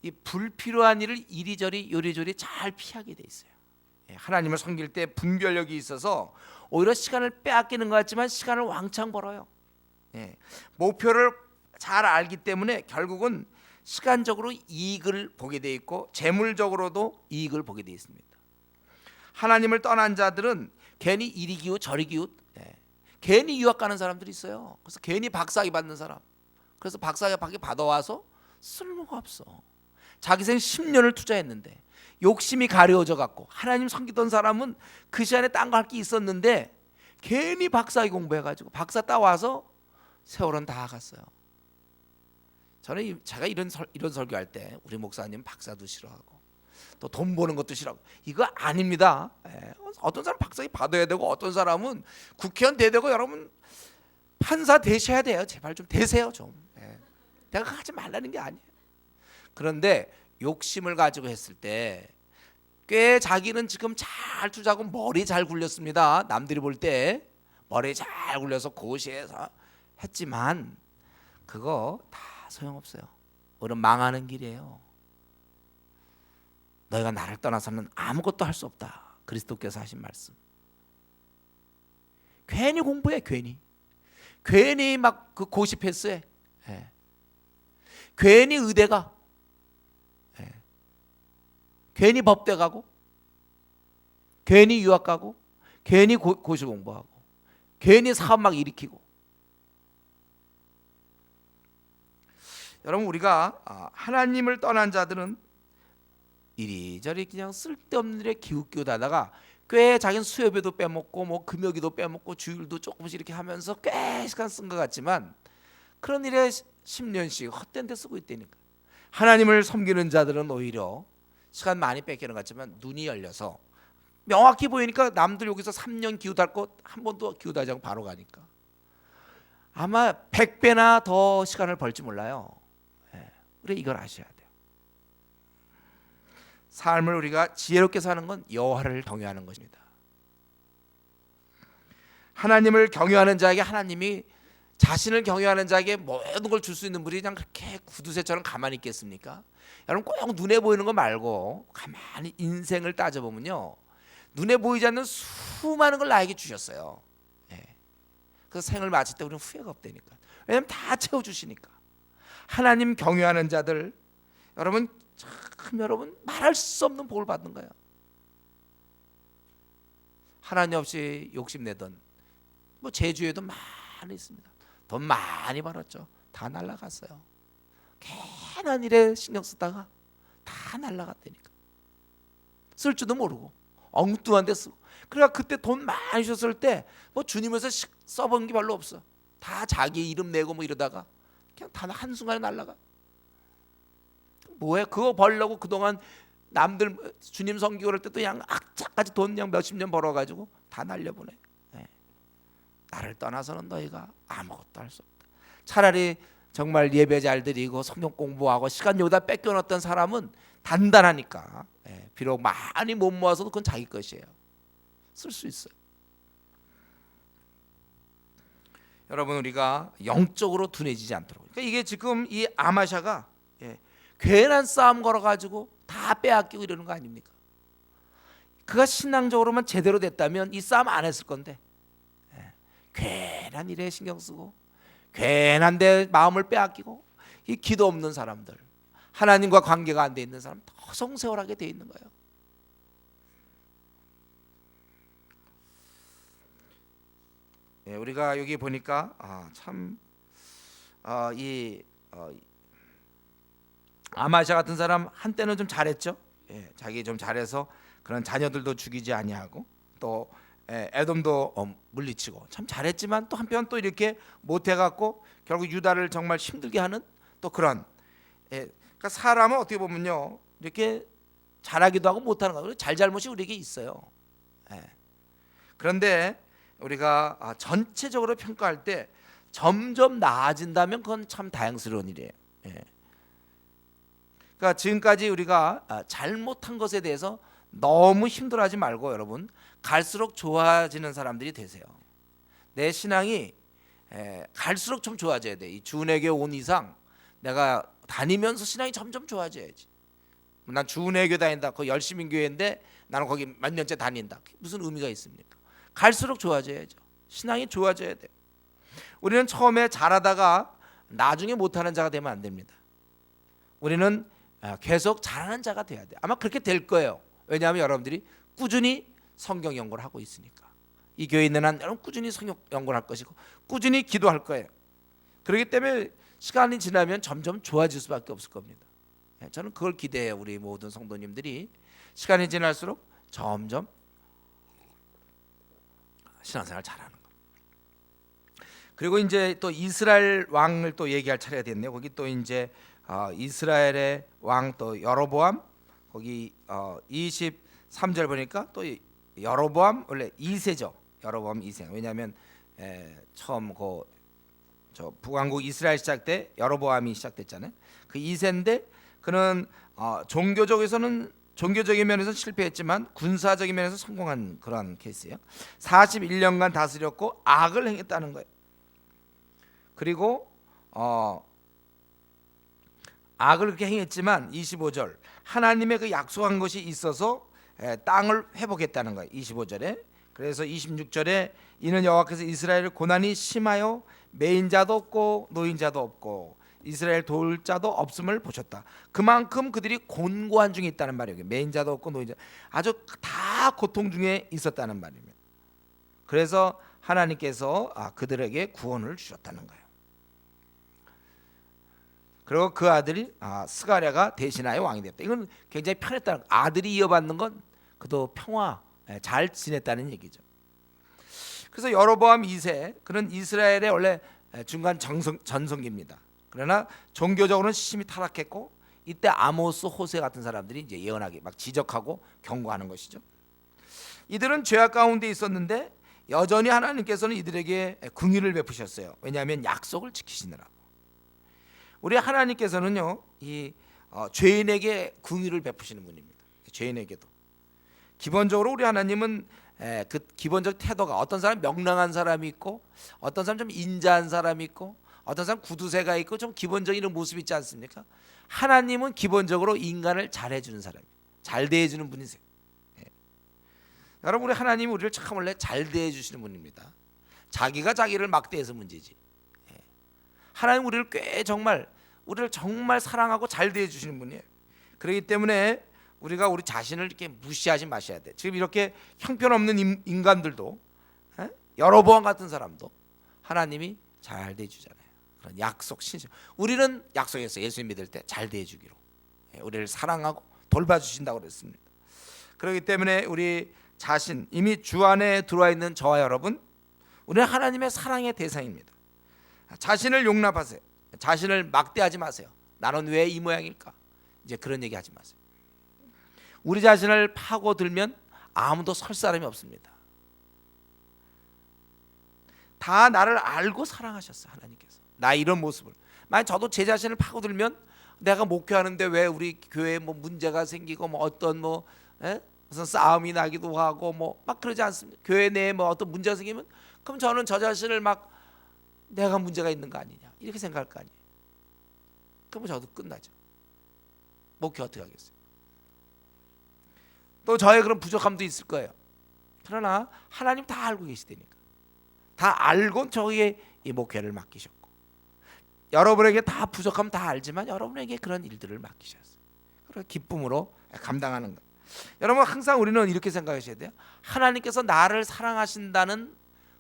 이 불필요한 일을 이리저리 요리조리 잘 피하게 돼 있어요. 하나님을 섬길 때 분별력이 있어서 오히려 시간을 빼앗기는 것 같지만 시간을 왕창 벌어요. 목표를 잘 알기 때문에 결국은 시간적으로 이익을 보게 돼 있고 재물적으로도 이익을 보게 돼 있습니다. 하나님을 떠난 자들은 괜히 이리 기웃 저리 기웃, 괜히 유학 가는 사람들이 있어요. 그래서 괜히 박사학위 받는 사람, 그래서 박사학위 받아와서 쓸모가 없어. 자기 생 10년을 투자했는데 욕심이 가려워져 갖고, 하나님 섬기던 사람은 그 시간에 딴 거 할 게 있었는데 괜히 박사학위 공부해가지고 박사 따와서 세월은 다 갔어요. 저는 제가 이런 설교할 때 우리 목사님 박사도 싫어하고 또 돈 버는 것도 싫어하고 이거 아닙니다. 어떤 사람 박사학위 받아야 되고 어떤 사람은 국회의원 돼야 되고, 여러분 판사 되셔야 돼요. 제발 좀 되세요 좀. 내가 하지 말라는 게 아니에요. 그런데 욕심을 가지고 했을 때 꽤 자기는 지금 잘 투자하고 머리 잘 굴렸습니다. 남들이 볼 때 머리 잘 굴려서 고시해서 했지만 그거 다 소용없어요. 우리는 망하는 길이에요. 너희가 나를 떠나서는 아무것도 할 수 없다. 그리스도께서 하신 말씀. 괜히 공부해. 괜히 막 그 고시 패스해. 예. 괜히 의대 가. 예. 괜히 법대 가고, 괜히 유학 가고, 괜히 고시 공부하고, 괜히 사업 막 일으키고. 여러분, 우리가 하나님을 떠난 자들은 이리저리 그냥 쓸데없는 일에 기웃기웃하다가 꽤 자기는 수요비도 빼먹고 뭐 금요기도 빼먹고 주일도 조금씩 이렇게 하면서 꽤 시간 쓴 것 같지만 그런 일에 10년씩 헛된 데 쓰고 있다니까. 하나님을 섬기는 자들은 오히려 시간 많이 뺏기는 것 같지만 눈이 열려서 명확히 보이니까 남들 여기서 3년 기웃할 것 한 번도 기웃하지 않고 바로 가니까 아마 100배나 더 시간을 벌지 몰라요. 그래, 이걸 아셔야 돼요. 삶을 우리가 지혜롭게 사는 건 여호와를 경외하는 것입니다. 하나님을 경외하는 자에게 하나님이 자신을 경외하는 자에게 모든 걸 줄 수 있는 분이 그냥 그렇게 구두쇠처럼 가만히 있겠습니까? 여러분, 꼭 눈에 보이는 거 말고 가만히 인생을 따져보면요, 눈에 보이지 않는 수많은 걸 나에게 주셨어요. 그래서 생을 마칠 때 우리는 후회가 없다니까. 왜냐하면 다 채워주시니까. 하나님 경외하는 자들, 여러분 참 여러분 말할 수 없는 복을 받는 거예요. 하나님 없이 욕심내던 뭐 제주에도 많이 있습니다. 돈 많이 벌었죠. 다 날라갔어요. 괜한 일에 신경 쓰다가 다 날라갔다니까. 쓸 줄도 모르고 엉뚱한 데 쓰고. 그러니까 그때 돈 많이 줬을 때 뭐 주님에서 써본 게 별로 없어. 다 자기 이름 내고 뭐 이러다가 그냥 단 한순간에 날라가. 뭐해? 그거 벌려고 그동안 남들 주님 섬기고 그럴 때도 그냥 악착같이 돈 그냥 몇십 년 벌어가지고 다 날려보내. 나를 떠나서는 너희가 아무것도 할 수 없다. 차라리 정말 예배 잘 드리고 성경 공부하고 시간 여기다 뺏겨놨던 사람은 단단하니까 비록 많이 못 모아서도 그건 자기 것이에요. 쓸 수 있어요. 여러분, 우리가 영적으로 둔해지지 않도록. 그러니까 이게 지금 이 아마샤가 괜한 싸움 걸어가지고 다 빼앗기고 이러는 거 아닙니까? 그가 신앙적으로만 제대로 됐다면 이 싸움 안 했을 건데 괜한 일에 신경 쓰고 괜한 데 마음을 빼앗기고 이 기도 없는 사람들, 하나님과 관계가 안 돼 있는 사람 더 성세월하게 돼 있는 거예요. 우리가 여기 보니까 아마샤 같은 사람 한때는 좀 잘했죠. 자기 좀 잘해서 그런 자녀들도 죽이지 아니하고 또 에돔도 물리치고 참 잘했지만 또 한편 또 이렇게 못해갖고 결국 유다를 정말 힘들게 하는 또 그런. 그러니까 사람은 어떻게 보면요, 이렇게 잘하기도 하고 못하는 거, 잘잘못이 우리에게 있어요. 그런데 우리가 전체적으로 평가할 때 점점 나아진다면 그건 참 다행스러운 일이에요. 그러니까 지금까지 우리가 잘못한 것에 대해서 너무 힘들어하지 말고 여러분 갈수록 좋아지는 사람들이 되세요. 내 신앙이 갈수록 좀 좋아져야 돼. 이 주은혜교회 온 이상 내가 다니면서 신앙이 점점 좋아져야지. 난 주은혜교회 다닌다. 그 열심인 교회인데 나는 거기 몇 년째 다닌다. 무슨 의미가 있습니까? 갈수록 좋아져야죠. 신앙이 좋아져야 돼. 우리는 처음에 잘하다가 나중에 못하는 자가 되면 안 됩니다. 우리는 계속 잘하는 자가 돼야 돼. 아마 그렇게 될 거예요. 왜냐하면 여러분들이 꾸준히 성경 연구를 하고 있으니까. 이 교회에 있는 한 여러분 꾸준히 성경 연구를 할 것이고 꾸준히 기도할 거예요. 그렇기 때문에 시간이 지나면 점점 좋아질 수밖에 없을 겁니다. 저는 그걸 기대해요. 우리 모든 성도님들이 시간이 지날수록 점점 신앙생활 잘하는 거. 그리고 이제 또 이스라엘 왕을 또 얘기할 차례가 됐네요. 거기 또 이제 이스라엘의 왕 또 여로보암, 거기 23절 보니까 또 여로보암 원래 2세죠. 여로보암 2세. 왜냐하면 처음 저 북왕국 이스라엘 시작 때 여로보암이 시작됐잖아요. 그 2세인데 그는 종교적에서는 종교적인 면에서 실패했지만 군사적인 면에서 성공한 그런 케이스예요. 41년간 다스렸고 악을 행했다는 거예요. 그리고 악을 그렇게 행했지만 25절 하나님의 그 약속한 것이 있어서 땅을 회복했다는 거예요. 25절에. 그래서 26절에 이는 여호와께서 이스라엘을 고난이 심하여 매인자도 없고 노인자도 없고 이스라엘 도울 자도 없음을 보셨다. 그만큼 그들이 곤고한 중에 있다는 말이에요. 매인자도 없고 노인자, 아주 다 고통 중에 있었다는 말입니다. 그래서 하나님께서 그들에게 구원을 주셨다는 거예요. 그리고 그 아들이 스가랴가 대신하여 왕이 됐다. 이건 굉장히 편했다는 거예요. 아들이 이어받는 건 그도 평화, 잘 지냈다는 얘기죠. 그래서 여로보암 2세, 그는 이스라엘의 원래 중간 전성기입니다. 그러나 종교적으로는 심히 타락했고, 이때 아모스, 호세 같은 사람들이 이제 예언하게 막 지적하고 경고하는 것이죠. 이들은 죄악 가운데 있었는데 여전히 하나님께서는 이들에게 긍휼을 베푸셨어요. 왜냐하면 약속을 지키시느라고. 우리 하나님께서는요, 이 죄인에게 긍휼을 베푸시는 분입니다. 죄인에게도. 기본적으로 우리 하나님은 그 기본적 태도가, 어떤 사람 명랑한 사람이 있고, 어떤 사람 좀 인자한 사람이 있고, 어떤 사람 구두쇠가 있고, 좀 기본적인 이런 모습이 있지 않습니까? 하나님은 기본적으로 인간을 잘해주는 사람이에요. 잘 대해주는 분이세요. 여러분, 우리 하나님이 우리를 참 원래 잘 대해주시는 분입니다. 자기가 자기를 막대해서 문제지. 하나님 우리를 우리를 정말 사랑하고 잘 대해주시는 분이에요. 그렇기 때문에 우리가 우리 자신을 이렇게 무시하지 마셔야 돼. 지금 이렇게 형편없는 인간들도, 여로보암 같은 사람도 하나님이 잘 대해주잖아요. 그런 약속 신심. 우리는 약속했어요. 예수님 믿을 때 잘 대해주기로. 우리를 사랑하고 돌봐주신다고 그랬습니다. 그렇기 때문에 우리 자신, 이미 주 안에 들어와 있는 저와 여러분, 우리는 하나님의 사랑의 대상입니다. 자신을 용납하세요. 자신을 막대하지 마세요. 나는 왜 이 모양일까? 이제 그런 얘기 하지 마세요. 우리 자신을 파고들면 아무도 설 사람이 없습니다. 다 나를 알고 사랑하셨어요. 하나님께서 나 이런 모습을. 만약 저도 제 자신을 파고들면, 내가 목회하는데 왜 우리 교회에 뭐 문제가 생기고, 뭐 어떤 무슨 싸움이 나기도 하고 막 그러지 않습니까? 교회 내에 뭐 어떤 문제가 생기면, 그럼 저는 저 자신을 막 내가 문제가 있는 거 아니냐 이렇게 생각할 거 아니에요. 그럼 저도 끝나죠. 목회 어떻게 하겠어요? 또 저의 그런 부족함도 있을 거예요. 그러나 하나님 다 알고 계시다니까. 다 알고 저에게 이 목회를 맡기셨고, 여러분에게 다 부족함 다 알지만 여러분에게 그런 일들을 맡기셨어요. 그래서 기쁨으로 감당하는 것. 여러분, 항상 우리는 이렇게 생각하셔야 돼요. 하나님께서 나를 사랑하신다는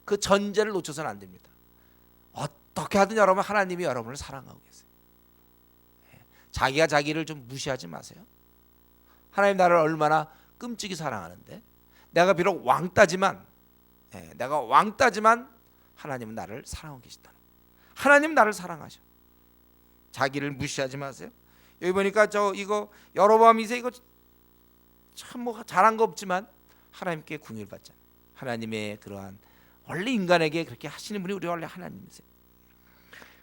그 전제를 놓쳐서는 안 됩니다. 어떻게 하든 여러분, 하나님이 여러분을 사랑하고 계세요. 자기가 자기를 좀 무시하지 마세요. 하나님 나를 얼마나 끔찍이 사랑하는데, 내가 비록 왕따지만 하나님은 나를 사랑하고 계시다. 하나님 나를 사랑하셔. 자기를 무시하지 마세요. 여기 보니까 이거 여로보암 2세 이거 참 잘한 거 없지만 하나님께 긍휼 받잖아요. 하나님의 그러한 원래 인간에게 그렇게 하시는 분이 우리 원래 하나님이세요.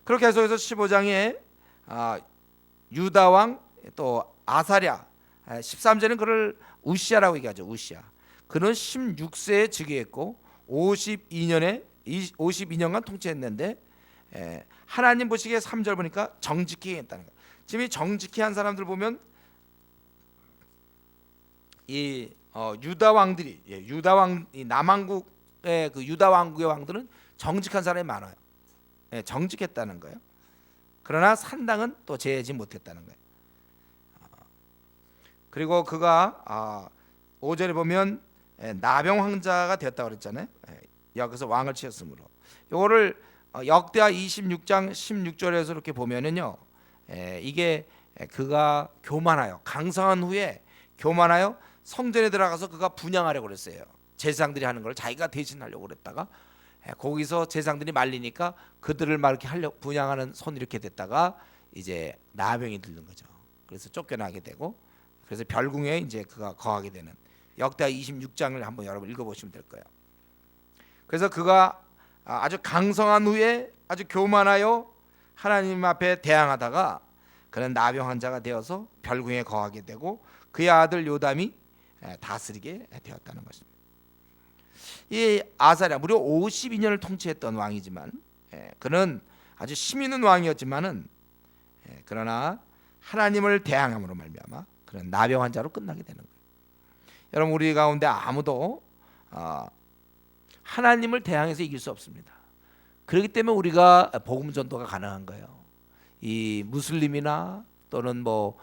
그렇게 해서 15장에 유다 왕 또 아사랴, 13절은 그를 우시아라고 얘기하죠. 우시아. 그는 16세에 즉위했고 52년간 통치했는데, 하나님 보시기에 3절 보니까 정직히 했다는 거예요. 지금 이 정직히 한 사람들 보면 이 유다 왕들이, 유다 왕, 이 남왕국의 그 유다 왕국의 왕들은 정직한 사람이 많아요. 정직했다는 거예요. 그러나 산당은 또 제하지 못했다는 거예요. 그리고 그가 5절에 보면 나병 황자가 되었다고 그랬잖아요. 여기서 왕을 치었으므로. 이거를 역대하 26장 16절에서 이렇게 보면은요, 이게 그가 교만하여, 강성한 후에 교만하여 성전에 들어가서 그가 분향하려고 그랬어요. 제사장들이 하는 걸 자기가 대신하려고 그랬다가, 거기서 제사장들이 말리니까 그들을 막 이렇게 하려 분향하는 손 이렇게 됐다가 이제 나병이 들는 거죠. 그래서 쫓겨나게 되고, 그래서 별궁에 이제 그가 거하게 되는, 역대하 26장을 한번 여러분 읽어보시면 될 거예요. 그래서 그가 아주 강성한 후에 아주 교만하여 하나님 앞에 대항하다가 그는 나병 환자가 되어서 별궁에 거하게 되고, 그의 아들 요담이 다스리게 되었다는 것입니다. 이 아사랴 무려 52년을 통치했던 왕이지만 그는 아주 힘 있는 왕이었지만은 그러나 하나님을 대항함으로 말미암아 그는 나병 환자로 끝나게 되는 거예요. 여러분, 우리 가운데 아무도 하나님을 대항해서 이길 수 없습니다. 그렇기 때문에 우리가 복음 전도가 가능한 거예요. 이 무슬림이나 또는 뭐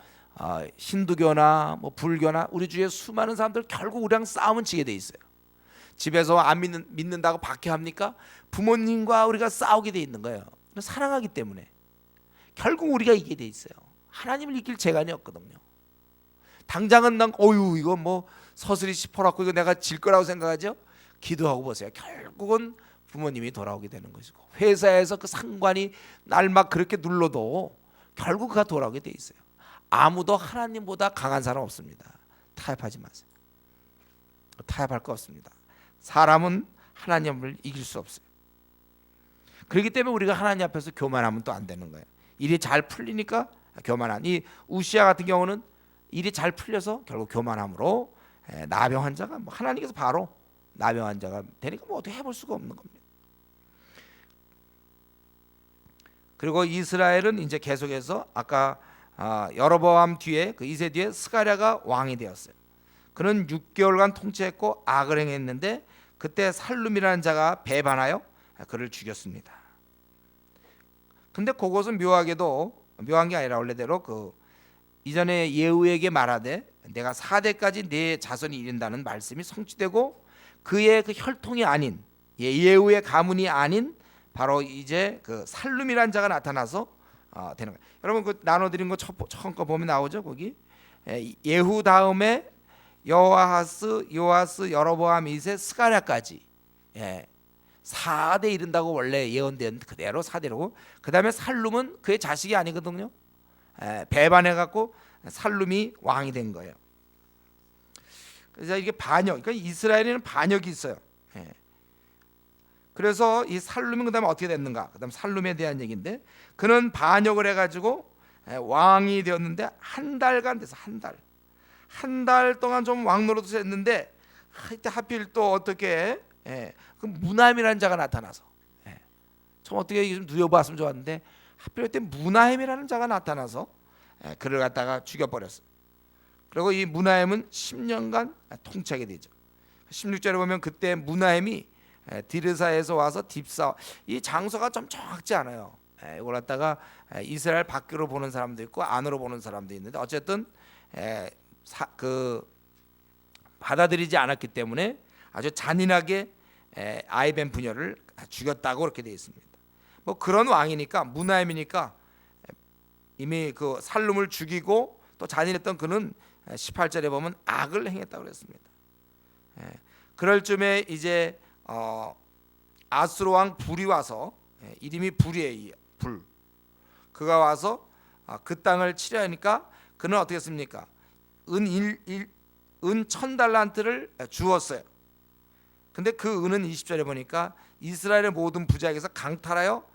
힌두교나 뭐 불교나 우리 주위에 수많은 사람들 결국 우리랑 싸움은 지게 돼 있어요. 집에서 안 믿는다고 박해합니까? 부모님과 우리가 싸우게 돼 있는 거예요. 사랑하기 때문에 결국 우리가 이기게 돼 있어요. 하나님을 이길 재간이 없거든요. 당장은 난 이거 뭐 서슬이 시퍼렇고 이거 내가 질 거라고 생각하죠. 기도하고 보세요. 결국은 부모님이 돌아오게 되는 것이고, 회사에서 그 상관이 날 막 그렇게 눌러도 결국 그가 돌아오게 돼 있어요. 아무도 하나님보다 강한 사람 없습니다. 타협하지 마세요. 타협할 거 없습니다. 사람은 하나님을 이길 수 없어요. 그렇기 때문에 우리가 하나님 앞에서 교만하면 또 안 되는 거예요. 일이 잘 풀리니까 교만한, 이 우시야 같은 경우는 일이 잘 풀려서 결국 교만함으로 나병 환자가 하나님께서 바로 나병 환자가 되니까 어떻게 해볼 수가 없는 겁니다. 그리고 이스라엘은 이제 계속해서 아까 여로보암 뒤에 그 이세 뒤에 스가랴가 왕이 되었어요. 그는 6개월간 통치했고 악을 행했는데 그때 살룸이라는 자가 배반하여 그를 죽였습니다. 근데 그것은 묘하게도 묘한 게 아니라 원래대로 그 이전에 예후에게 말하되 내가 4대까지 내 자손이 이른다는 말씀이 성취되고 그의 그 혈통이 아닌 예후의 가문이 아닌 바로 이제 그 살룸이라는 자가 나타나서 되는 거예요. 여러분 그 나눠드린 거 처음 거 보면 나오죠. 거기 예후 다음에 여호아하스, 요아스, 여로보암, 이세, 스가랴까지 4대 이른다고 원래 예언된 그대로 4대로. 그 다음에 살룸은 그의 자식이 아니거든요. 배반해갖고 살룸이 왕이 된 거예요. 그래서 이게 반역, 그러니까 이스라엘에는 반역이 있어요. 그래서 이 살룸이 그다음에 어떻게 됐는가? 그다음 살룸에 대한 얘기인데 그는 반역을 해가지고 왕이 되었는데 한 달간 돼서 한 달 동안 좀 왕 노릇을 했는데 이때 하필 또 어떻게 그 무나임이라는 자가 나타나서 좀 어떻게 좀 누려봤으면 좋았는데 하필 그때 무나임이라는 자가 나타나서 그를 갖다가 죽여버렸어요. 그리고 이 무나임은 10년간 통치하게 되죠. 16절에 보면 그때 무나임이 디르사에서 와서 딥사, 이 장소가 좀 정확지 않아요. 이걸 갖다가 이스라엘 밖으로 보는 사람도 있고 안으로 보는 사람도 있는데 어쨌든 그 받아들이지 않았기 때문에 아주 잔인하게 아이벤 부녀를 죽였다고 그렇게 되어 있습니다. 뭐 그런 왕이니까 무나임이니까 이미 그 살룸을 죽이고 또 잔인했던 그는 18절에 보면 악을 행했다고 그랬습니다. 그럴 쯤에 이제 아수르 왕 불이 와서 이름이 불이에요. 불. 그가 와서 그 땅을 치려하니까 그는 어떻게 했습니까? 은 1000달란트를 주었어요. 근데 그 은은 20절에 보니까 이스라엘의 모든 부자에게서 강탈하여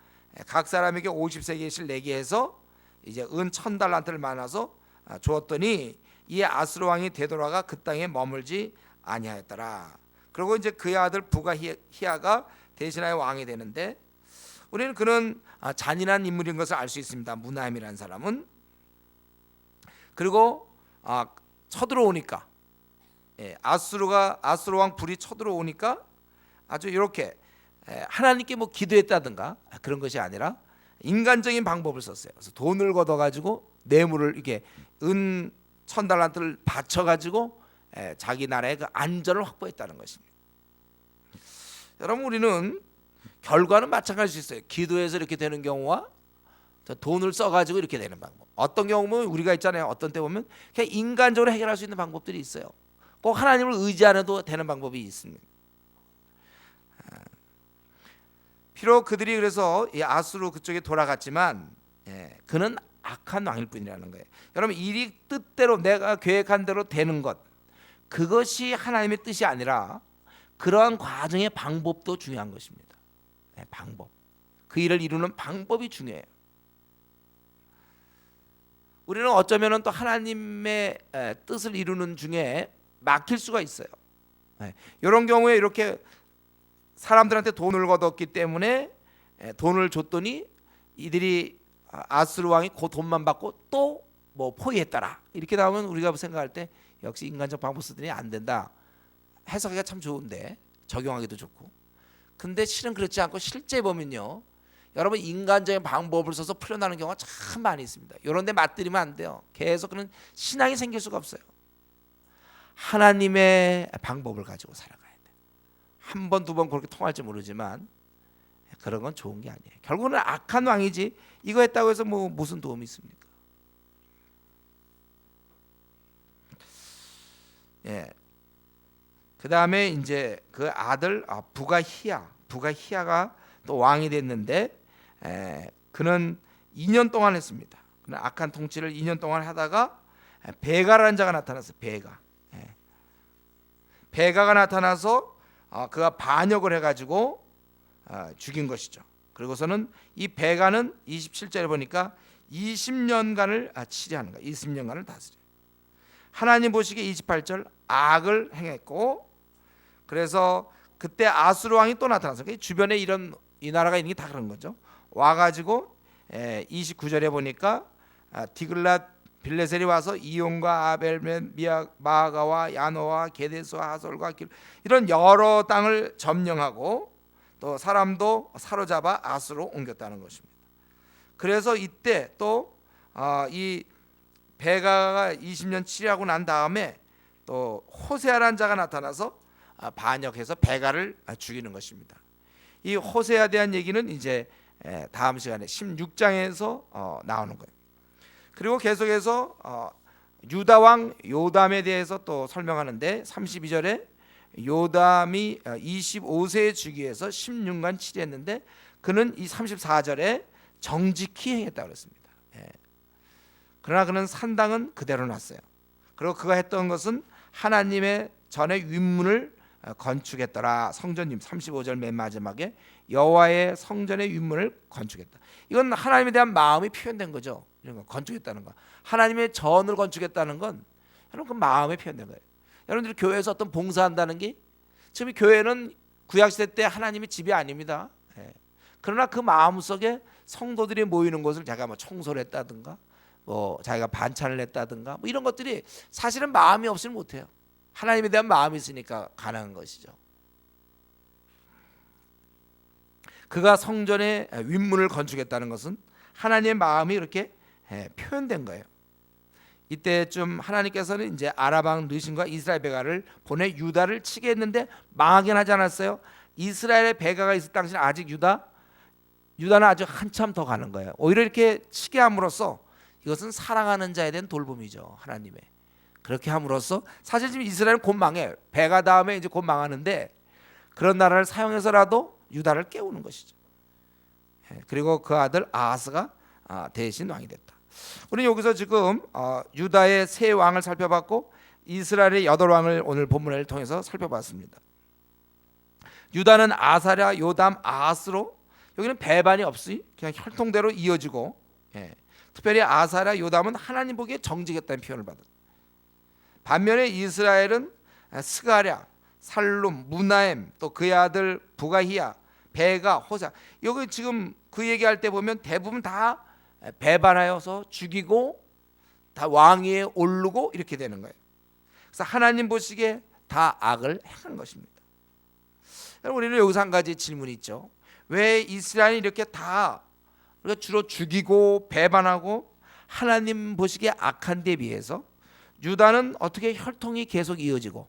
각 사람에게 50세겔씩 내게 해서 이제 은 1000달란트를 만나서 주었더니 이 아수르 왕이 되돌아가 그 땅에 머물지 아니하였더라. 그리고 이제 그의 아들 부가 히야가 대신하여 왕이 되는데 우리는 그는 잔인한 인물인 것을 알 수 있습니다. 무나임이라는 사람은. 그리고 쳐들어오니까 아수르 왕 불이 쳐들어오니까 아주 이렇게 하나님께 뭐 기도했다든가 그런 것이 아니라 인간적인 방법을 썼어요. 그래서 돈을 걷어가지고 뇌물을 이렇게 은 1000달란트를 바쳐가지고 자기 나라의 그 안전을 확보했다는 것입니다. 여러분 우리는 결과는 마찬가지일 수 있어요. 기도해서 이렇게 되는 경우와 돈을 써가지고 이렇게 되는 방법. 어떤 경우는 우리가 있잖아요. 어떤 때 보면 그냥 인간적으로 해결할 수 있는 방법들이 있어요. 꼭 하나님을 의지 안 해도 되는 방법이 있습니다. 비록 그들이 그래서 이 아수르 그쪽에 돌아갔지만 그는 악한 왕일 뿐이라는 거예요. 여러분 일이 뜻대로 내가 계획한 대로 되는 것, 그것이 하나님의 뜻이 아니라 그러한 과정의 방법도 중요한 것입니다. 방법, 그 일을 이루는 방법이 중요해요. 우리는 어쩌면은 또 하나님의 뜻을 이루는 중에 막힐 수가 있어요. 이런 경우에 이렇게 사람들한테 돈을 거뒀기 때문에 돈을 줬더니 이들이 아수르 왕이 그 돈만 받고 또 뭐 포위했더라 이렇게 나오면 우리가 생각할 때 역시 인간적 방법 쓰더니 안 된다. 해석하기가 참 좋은데 적용하기도 좋고. 근데 실은 그렇지 않고 실제 보면요, 여러분 인간적인 방법을 써서 풀려나는 경우가 참 많이 있습니다. 이런 데 맞들이면 안 돼요. 계속 그런 신앙이 생길 수가 없어요. 하나님의 방법을 가지고 살아가야 돼. 한 번, 두 번 그렇게 통할지 모르지만 그런 건 좋은 게 아니에요. 결국은 악한 왕이지 이거 했다고 해서 뭐 무슨 도움이 있습니까? 예. 그 다음에 이제 그 아들 부가히야가 또 왕이 됐는데 그는 2년 동안 했습니다. 그는 악한 통치를 2년 동안 하다가 베가라는 자가 나타났어요. 베가가 나타나서 그가 반역을 해가지고 죽인 것이죠. 그리고서는 이 베가는 27절에 보니까 20년간을 치리하는 거야. 20년간을 다스려. 하나님 보시기에 28절 악을 행했고, 그래서 그때 아수르 왕이 또 나타났어요. 주변에 이 나라가 있는 게 다 그런 거죠. 와가지고 29절에 보니까 디글랏 빌레셀이 와서 이온과 아벨멘 마아가와 야노와 게데스와 하솔과 길 이런 여러 땅을 점령하고 또 사람도 사로잡아 아수르로 옮겼다는 것입니다. 그래서 이때 또 이 베가가 20년 치리하고 난 다음에 또 호세아라는 자가 나타나서 반역해서 베가를 죽이는 것입니다. 이 호세아에 대한 얘기는 이제 다음 시간에 16장에서 나오는 거예요. 그리고 계속해서 유다 왕 요담에 대해서 또 설명하는데 32절에 요담이 25세에 즉위해서 16년 치리했는데 그는 이 34절에 정직히 행했다고 그랬습니다. 그러나 그는 산당은 그대로 놨어요. 그리고 그가 했던 것은 하나님의 전에 윗문을 건축했더라. 성전님 35절 맨 마지막에 여호와의 성전의 윗문을 건축했다. 이건 하나님에 대한 마음이 표현된 거죠. 이런 거 건축했다는 거. 하나님의 전을 건축했다는 건 여러분 그 마음에 표현된 거예요. 여러분들이 교회에서 어떤 봉사한다는 게 지금 교회는 구약시대 때 하나님의 집이 아닙니다. 그러나 그 마음속에 성도들이 모이는 곳을 자기가 뭐 청소를 했다든가 뭐 자기가 반찬을 했다든가 뭐 이런 것들이 사실은 마음이 없으면 못해요. 하나님에 대한 마음이 있으니까 가능한 것이죠. 그가 성전의 윗문을 건축했다는 것은 하나님의 마음이 이렇게 표현된 거예요. 이때쯤 하나님께서는 이제 아람왕 르신과 이스라엘 베가를 보내 유다를 치게 했는데 망하긴 하지 않았어요. 이스라엘의 베가가 있을 당시는 아직 유다는 아주 한참 더 가는 거예요. 오히려 이렇게 치게 함으로써 이것은 사랑하는 자에 대한 돌봄이죠. 하나님의. 그렇게 함으로써 사실 지금 이스라엘은 곧 망해. 베가 다음에 이제 곧 망하는데 그런 나라를 사용해서라도 유다를 깨우는 것이죠. 그리고 그 아들 아하스가 대신 왕이 됐다. 우리는 여기서 지금 유다의 세 왕을 살펴봤고 이스라엘의 8왕을 오늘 본문을 통해서 살펴봤습니다. 유다는 아사랴, 요담, 아하스로 여기는 배반이 없이 그냥 혈통대로 이어지고 특별히 아사랴, 요담은 하나님 보기에 정직했다는 표현을 받았다. 반면에 이스라엘은 스가랴, 살룸, 무나엠, 또 그의 아들 부가히야, 베가, 호사 여기 지금 그 얘기할 때 보면 대부분 다 배반하여서 죽이고 다 왕위에 오르고 이렇게 되는 거예요. 그래서 하나님 보시기에 다 악을 행한 것입니다. 우리는 여기서 한 가지 질문이 있죠. 왜 이스라엘이 이렇게 다 우리가 주로 죽이고 배반하고 하나님 보시기에 악한 데 비해서 유다는 어떻게 혈통이 계속 이어지고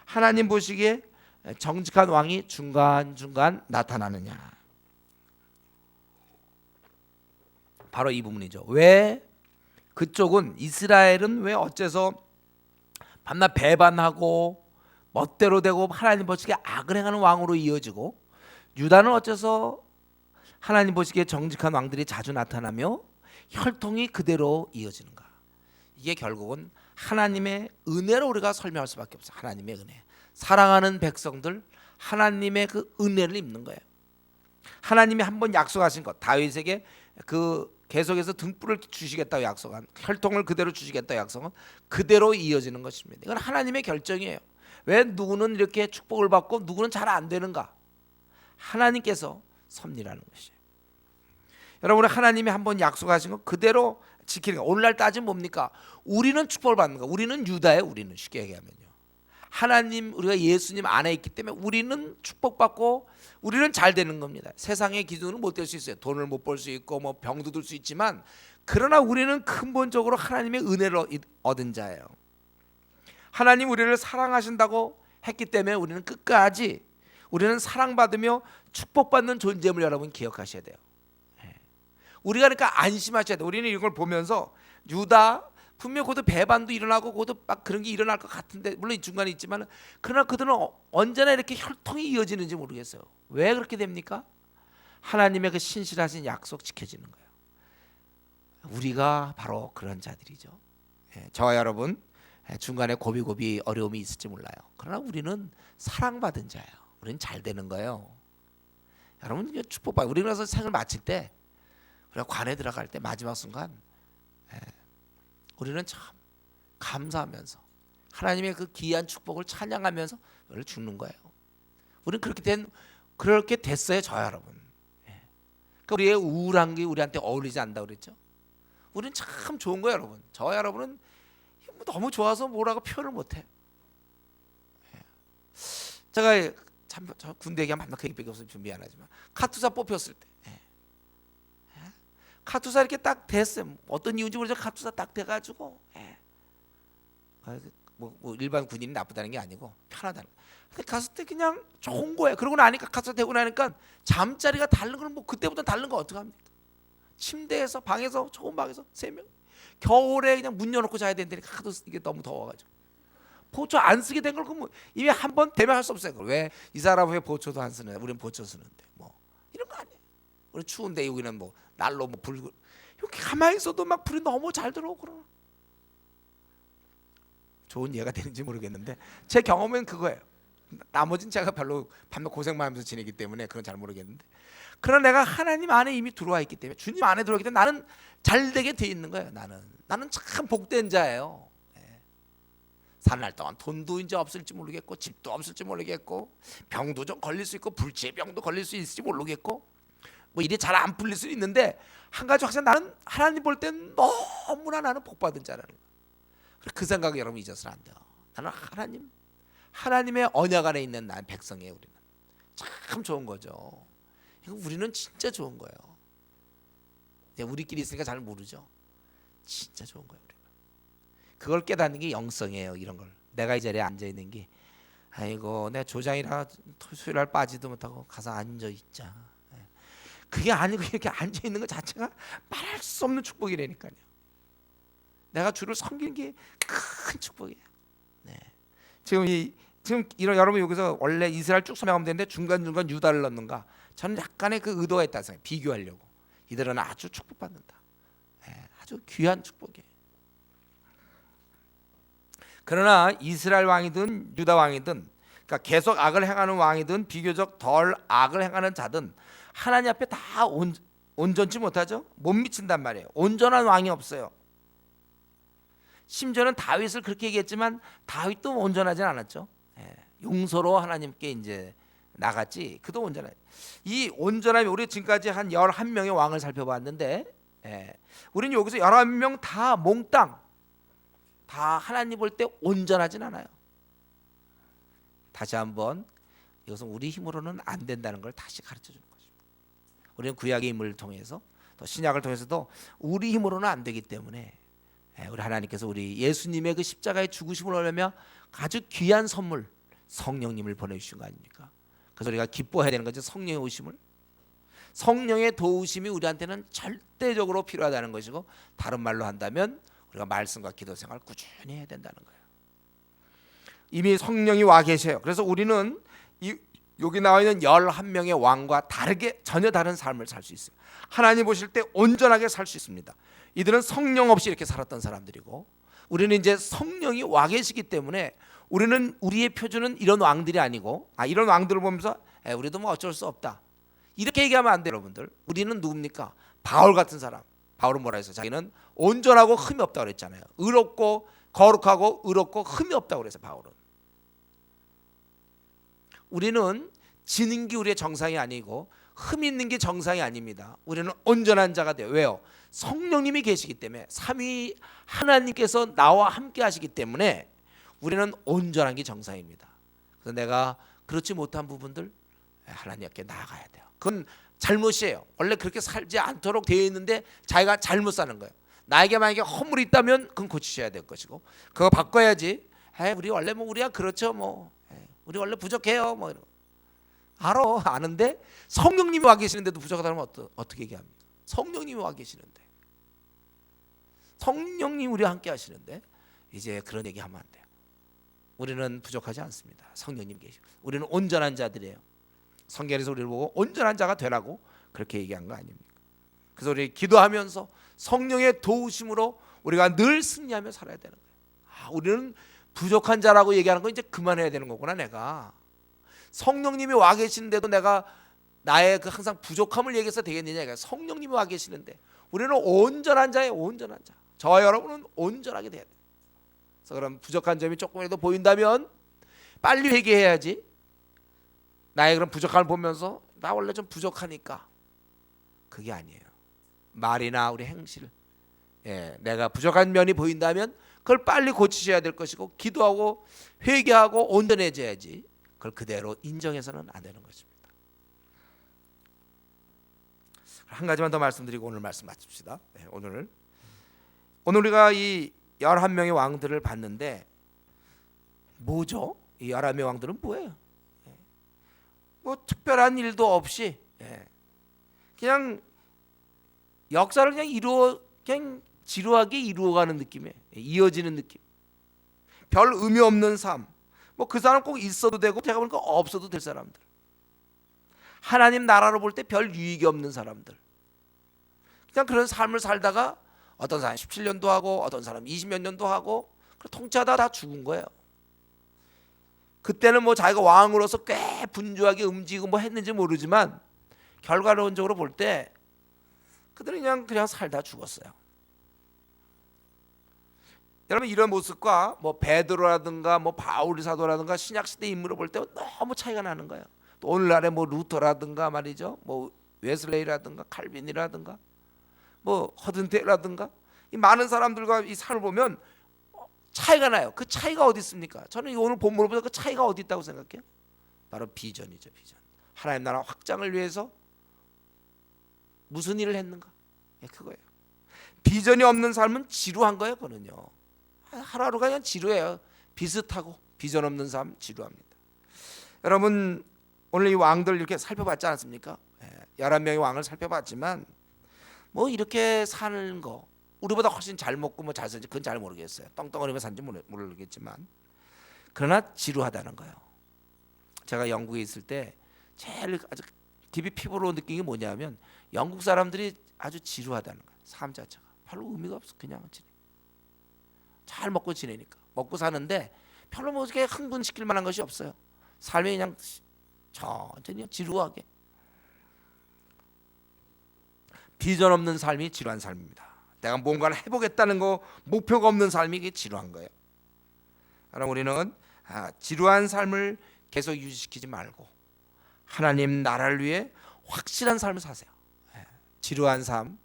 하나님 보시기에 정직한 왕이 중간중간 나타나느냐. 바로 이 부분이죠. 왜 그쪽은 이스라엘은 왜 어째서 밤낮 배반하고 멋대로 되고 하나님 보시기에 악을 행하는 왕으로 이어지고 유다는 어째서 하나님 보시기에 정직한 왕들이 자주 나타나며 혈통이 그대로 이어지는가. 이게 결국은 하나님의 은혜로 우리가 설명할 수밖에 없어요. 하나님의 은혜. 사랑하는 백성들 하나님의 그 은혜를 입는 거예요. 하나님이 한번 약속하신 것, 다윗에게 그 계속해서 등불을 주시겠다고 약속한, 혈통을 그대로 주시겠다고 약속은 그대로 이어지는 것입니다. 이건 하나님의 결정이에요. 왜 누구는 이렇게 축복을 받고 누구는 잘 안 되는가? 하나님께서 섭리라는 것이에요. 여러분, 하나님이 한번 약속하신 거 그대로 지키는 거. 오늘날 따지면 뭡니까? 우리는 축복을 받는 거. 우리는 유다예요. 우리는 쉽게 얘기하면요. 하나님, 우리가 예수님 안에 있기 때문에 우리는 축복받고 우리는 잘 되는 겁니다. 세상의 기준으로 못 될 수 있어요. 돈을 못 벌 수 있고 뭐 병도 들 수 있지만, 그러나 우리는 근본적으로 하나님의 은혜를 얻은 자예요. 하나님 우리를 사랑하신다고 했기 때문에 우리는 끝까지 우리는 사랑받으며 축복받는 존재임을 여러분 기억하셔야 돼요. 우리가 그러니까 안심하셔야 돼요. 우리는 이걸 보면서 유다 분명 그것도 배반도 일어나고 그것도 막 그런 게 일어날 것 같은데, 물론 이 중간에 있지만, 그러나 그들은 언제나 이렇게 혈통이 이어지는지 모르겠어요. 왜 그렇게 됩니까? 하나님의 그 신실하신 약속 지켜지는 거예요. 우리가 바로 그런 자들이죠. 저와 여러분 중간에 고비고비 어려움이 있을지 몰라요. 그러나 우리는 사랑받은 자예요. 우리는 잘 되는 거예요. 여러분 축복받아요. 우리가 그래서 생을 마칠 때, 우리가 관에 들어갈 때 마지막 순간 우리는 참 감사하면서 하나님의 그 귀한 축복을 찬양하면서 우리를 죽는 거예요. 우리는 그렇게 됐어요, 저 여러분. 그러니까 우리의 우울한 게 우리한테 어울리지 않는다 그랬죠. 우리는 참 좋은 거예요, 여러분. 저 여러분은 너무 좋아서 뭐라고 표현을 못해. 제가 참 군대 얘기하면 그 얘기밖에 없어서 좀 미안하지만, 카투사 뽑혔을 때 카투사 이렇게 딱 됐어요. 어떤 이유인지 모르지만 카투사 딱 돼가지고 뭐 일반 군인이 나쁘다는 게 아니고 편하다는 거예요. 근데 갔을 때 그냥 좋은 거예요. 그러고 나니까 카투사 되고 나니까 잠자리가 다른 건 뭐 그때보다 다른 거 어떡합니까? 침대에서 방에서 좋은 방에서 3명, 겨울에 그냥 문 열어놓고 자야 된다니까 하도 이게 너무 더워가지고 보초 안 쓰게 된 걸 그럼 이미 한 번 되면 할 수 없어요. 왜 이 사람은 왜 보초도 안 쓰는? 우리는 보초 쓰는데 뭐 이런 거 아니에요. 우리 추운데 여기는 뭐 난로 뭐 불, 이렇게 가만히 있어도 막 불이 너무 잘 들어오고 그러나. 좋은 이해가 되는지 모르겠는데 제 경험은 그거예요. 나머지는 제가 별로 밤낮 고생만 하면서 지내기 때문에 그건 잘 모르겠는데, 그러나 내가 하나님 안에 이미 들어와 있기 때문에, 주님 안에 들어와 있기 때문에 나는 잘 되게 돼 있는 거예요. 나는 참 복된 자예요. 사는 날 동안 돈도 이제 없을지 모르겠고, 집도 없을지 모르겠고, 병도 좀 걸릴 수 있고, 불치의 병도 걸릴 수 있을지 모르겠고, 뭐 일이 잘 안 풀릴 수 있는데, 한 가지 확실히 나는 하나님 볼 땐 너무나 나는 복받은 자라는 거예요. 그 생각을 여러분 잊어서는 안 돼요. 나는 하나님의 언약 안에 있는 난 백성이에요. 우리는 참 좋은 거죠. 우리는 진짜 좋은 거예요. 우리끼리 있으니까 잘 모르죠. 진짜 좋은 거예요. 우리는. 그걸 깨닫는 게 영성이에요. 이런 걸 내가 이 자리에 앉아 있는 게, 아이고 내 조장이라 수요일 날 빠지도 못하고 가서 앉아 있자, 그게 아니고 이렇게 앉아 있는 것 자체가 말할 수 없는 축복이라니까요. 내가 주를 섬기는 게 큰 축복이에요. 지금 이런 여러분 여기서 원래 이스라엘 쭉 설명하면 되는데 중간중간 유다를 넣는가? 저는 약간의 그 의도가 있다 생각해요. 비교하려고. 이들은 아주 축복받는다. 아주 귀한 축복이에요. 그러나 이스라엘 왕이든 유다 왕이든, 그러니까 계속 악을 행하는 왕이든 비교적 덜 악을 행하는 자든 하나님 앞에 다 온전치 못하죠. 못 미친단 말이에요. 온전한 왕이 없어요. 심지어는 다윗을 그렇게 얘기했지만 다윗도 온전하진 않았죠. 용서로 하나님께 이제 나갔지. 그도 온전해. 이 온전함이, 우리 지금까지 한 11명의 왕을 살펴봤는데, 우리는 여기서 11명 다 몽땅 다 하나님 볼 때 온전하진 않아요. 다시 한번 이것은 우리 힘으로는 안 된다는 걸 다시 가르쳐 주는 것입니다. 우리는 구약의 인물을 통해서 또 신약을 통해서도 우리 힘으로는 안 되기 때문에, 우리 하나님께서 우리 예수님의 그 십자가의 죽으심을 얻으며 아주 귀한 선물 성령님을 보내주신 거 아닙니까? 그래서 우리가 기뻐해야 되는 거죠. 성령의 오심을, 성령의 도우심이 우리한테는 절대적으로 필요하다는 것이고, 다른 말로 한다면 우리가 말씀과 기도 생활을 꾸준히 해야 된다는 거예요. 이미 성령이 와 계셔요. 그래서 우리는 여기 나와 있는 11명의 왕과 다르게 전혀 다른 삶을 살 수 있어요. 하나님 보실 때 온전하게 살 수 있습니다. 이들은 성령 없이 이렇게 살았던 사람들이고, 우리는 이제 성령이 와 계시기 때문에 우리는, 우리의 표준은 이런 왕들이 아니고, 이런 왕들을 보면서 우리도 뭐 어쩔 수 없다 이렇게 얘기하면 안 돼요. 여러분들, 우리는 누굽니까? 바울 같은 사람, 바울은 뭐라 했어요? 자기는 온전하고 흠이 없다고 그랬잖아요. 의롭고 거룩하고 의롭고 흠이 없다고 그랬어요. 바울은. 우리는 지는 게 우리의 정상이 아니고 흠 있는 게 정상이 아닙니다. 우리는 온전한 자가 돼요. 왜요? 성령님이 계시기 때문에 삼위 하나님께서 나와 함께 하시기 때문에 우리는 온전한 게 정상입니다. 그래서 내가 그렇지 못한 부분들 하나님께 나아가야 돼요. 그건 잘못이에요. 원래 그렇게 살지 않도록 되어 있는데 자기가 잘못 사는 거예요. 나에게 만약에 허물이 있다면 그건 고치셔야 될 것이고 그거 바꿔야지. 우리 원래 뭐 우리가 그렇죠 뭐 우리 원래 부족해요 뭐 이런. 아는데 성령님이 와 계시는데도 부족하다면 어떻게 얘기합니까? 성령님이 와 계시는데 성령님 우리와 함께 하시는데 이제 그런 얘기하면 안 돼요. 우리는 부족하지 않습니다. 성령님 계시고 우리는 온전한 자들이에요. 성경에서 우리를 보고 온전한 자가 되라고 그렇게 얘기한 거 아닙니까? 그래서 우리 기도하면서 성령의 도우심으로 우리가 늘 승리하며 살아야 되는 거예요. 우리는 부족한 자라고 얘기하는 거 이제 그만해야 되는 거구나. 내가 성령님이 와 계시는데도 내가 나의 그 항상 부족함을 얘기해서 되겠느냐. 성령님이 와 계시는데 우리는 온전한 자예요. 온전한 자. 저와 여러분은 온전하게 돼야 돼요. 그래서 그럼 부족한 점이 조금이라도 보인다면 빨리 회개해야지. 나의 그런 부족함을 보면서 나 원래 좀 부족하니까 그게 아니에요. 말이나 우리 행실 내가 부족한 면이 보인다면 그걸 빨리 고치셔야 될 것이고 기도하고 회개하고 온전해져야지. 그걸 그대로 인정해서는 안 되는 것입니다. 한 가지만 더 말씀드리고 오늘 말씀 마칩시다. 오늘 우리가 이 11명의 왕들을 봤는데 뭐죠? 이 11명의 왕들은 뭐예요? 뭐 특별한 일도 없이 그냥 역사를 그냥 지루하게 이루어가는 느낌이에요. 이어지는 느낌. 별 의미 없는 삶. 뭐 그 사람 꼭 있어도 되고 제가 보니까 없어도 될 사람들. 하나님 나라로 볼 때 별 유익이 없는 사람들. 그냥 그런 삶을 살다가 어떤 사람 17년도 하고 어떤 사람 20몇 년도 하고 통치하다가 다 죽은 거예요. 그때는 뭐 자기가 왕으로서 꽤 분주하게 움직이고 뭐 했는지 모르지만 결과론적으로 볼 때 그들은 그냥 살다 죽었어요. 여러분 이런 모습과 뭐 베드로라든가 뭐 바울 사도라든가 신약 시대 인물을 볼 때 너무 차이가 나는 거예요. 또 오늘날의 뭐 루터라든가 말이죠, 뭐 웨슬레이라든가 칼빈이라든가 뭐 허든테라든가 이 많은 사람들과 이 삶을 보면 차이가 나요. 그 차이가 어디 있습니까? 저는 오늘 본문을 보면서 그 차이가 어디 있다고 생각해요? 바로 비전이죠. 비전. 하나님 나라 확장을 위해서 무슨 일을 했는가? 그거예요. 비전이 없는 삶은 지루한 거예요. 그거는요. 하루하루가 그냥 지루해요. 비슷하고 비전 없는 삶 지루합니다. 여러분 오늘 이 왕들 이렇게 살펴봤지 않습니까? 11명의 왕을 살펴봤지만 뭐 이렇게 사는 거 우리보다 훨씬 잘 먹고 뭐 잘 살지 그건 잘 모르겠어요. 떵떵거리며 산지 모르겠지만 그러나 지루하다는 거예요. 제가 영국에 있을 때 제일 아주 깊이 피부로 느낀 게 뭐냐면 영국 사람들이 아주 지루하다는 거예요. 삶 자체가 별로 의미가 없어. 그냥 잘 먹고 지내니까 먹고 사는데 별로 뭐 이렇게 흥분시킬 만한 것이 없어요. 삶이 그냥 천천히 지루하게 비전 없는 삶이 지루한 삶입니다. 내가 뭔가를 해보겠다는 거 목표가 없는 삶이 이게 지루한 거예요. 그럼 우리는 지루한 삶을 계속 유지시키지 말고 하나님 나라를 위해 확실한 삶을 사세요. 지루한 삶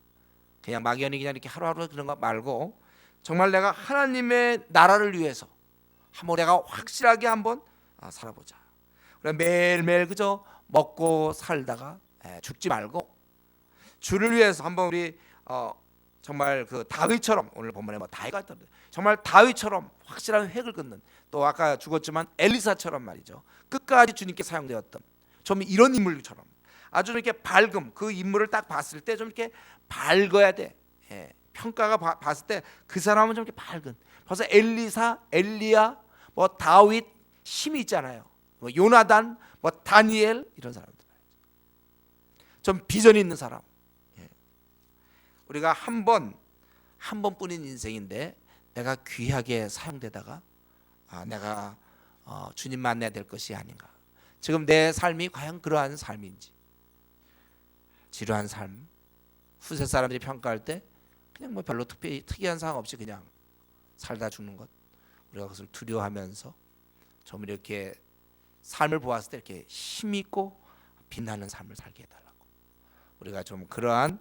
그냥 막연히 그냥 이렇게 하루하루 그런 거 말고 정말 내가 하나님의 나라를 위해서 한번 내가 확실하게 한번 살아보자. 매일매일 그저 먹고 살다가 죽지 말고 주를 위해서 한번 우리 정말 그 다윗처럼 오늘 본문에 뭐 다윗 정말 다윗처럼 확실한 획을 긋는 또 아까 죽었지만 엘리사처럼 말이죠. 끝까지 주님께 사용되었던 좀 이런 인물처럼 아주 이렇게 밝음 그 인물을 딱 봤을 때 좀 이렇게 밝아야 돼. 평가가 봤을 때 그 사람은 좀 이렇게 밝은 벌써 엘리사, 엘리야, 뭐 다윗 힘이 있잖아요. 뭐 요나단, 뭐 다니엘 이런 사람들 좀 비전이 있는 사람. 우리가 한 번뿐인 인생인데 내가 귀하게 사용되다가 내가 주님 만나야 될 것이 아닌가. 지금 내 삶이 과연 그러한 삶인지. 지루한 삶. 후세 사람들이 평가할 때 그냥 뭐 별로 특이한 상황 없이 그냥 살다 죽는 것, 우리가 그것을 두려워하면서 좀 이렇게 삶을 보았을 때 이렇게 힘 있고 빛나는 삶을 살게 해달라고, 우리가 좀 그러한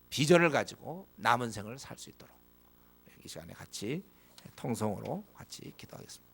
비전을 가지고 남은 생을 살 수 있도록 이 시간에 같이 통성으로 같이 기도하겠습니다.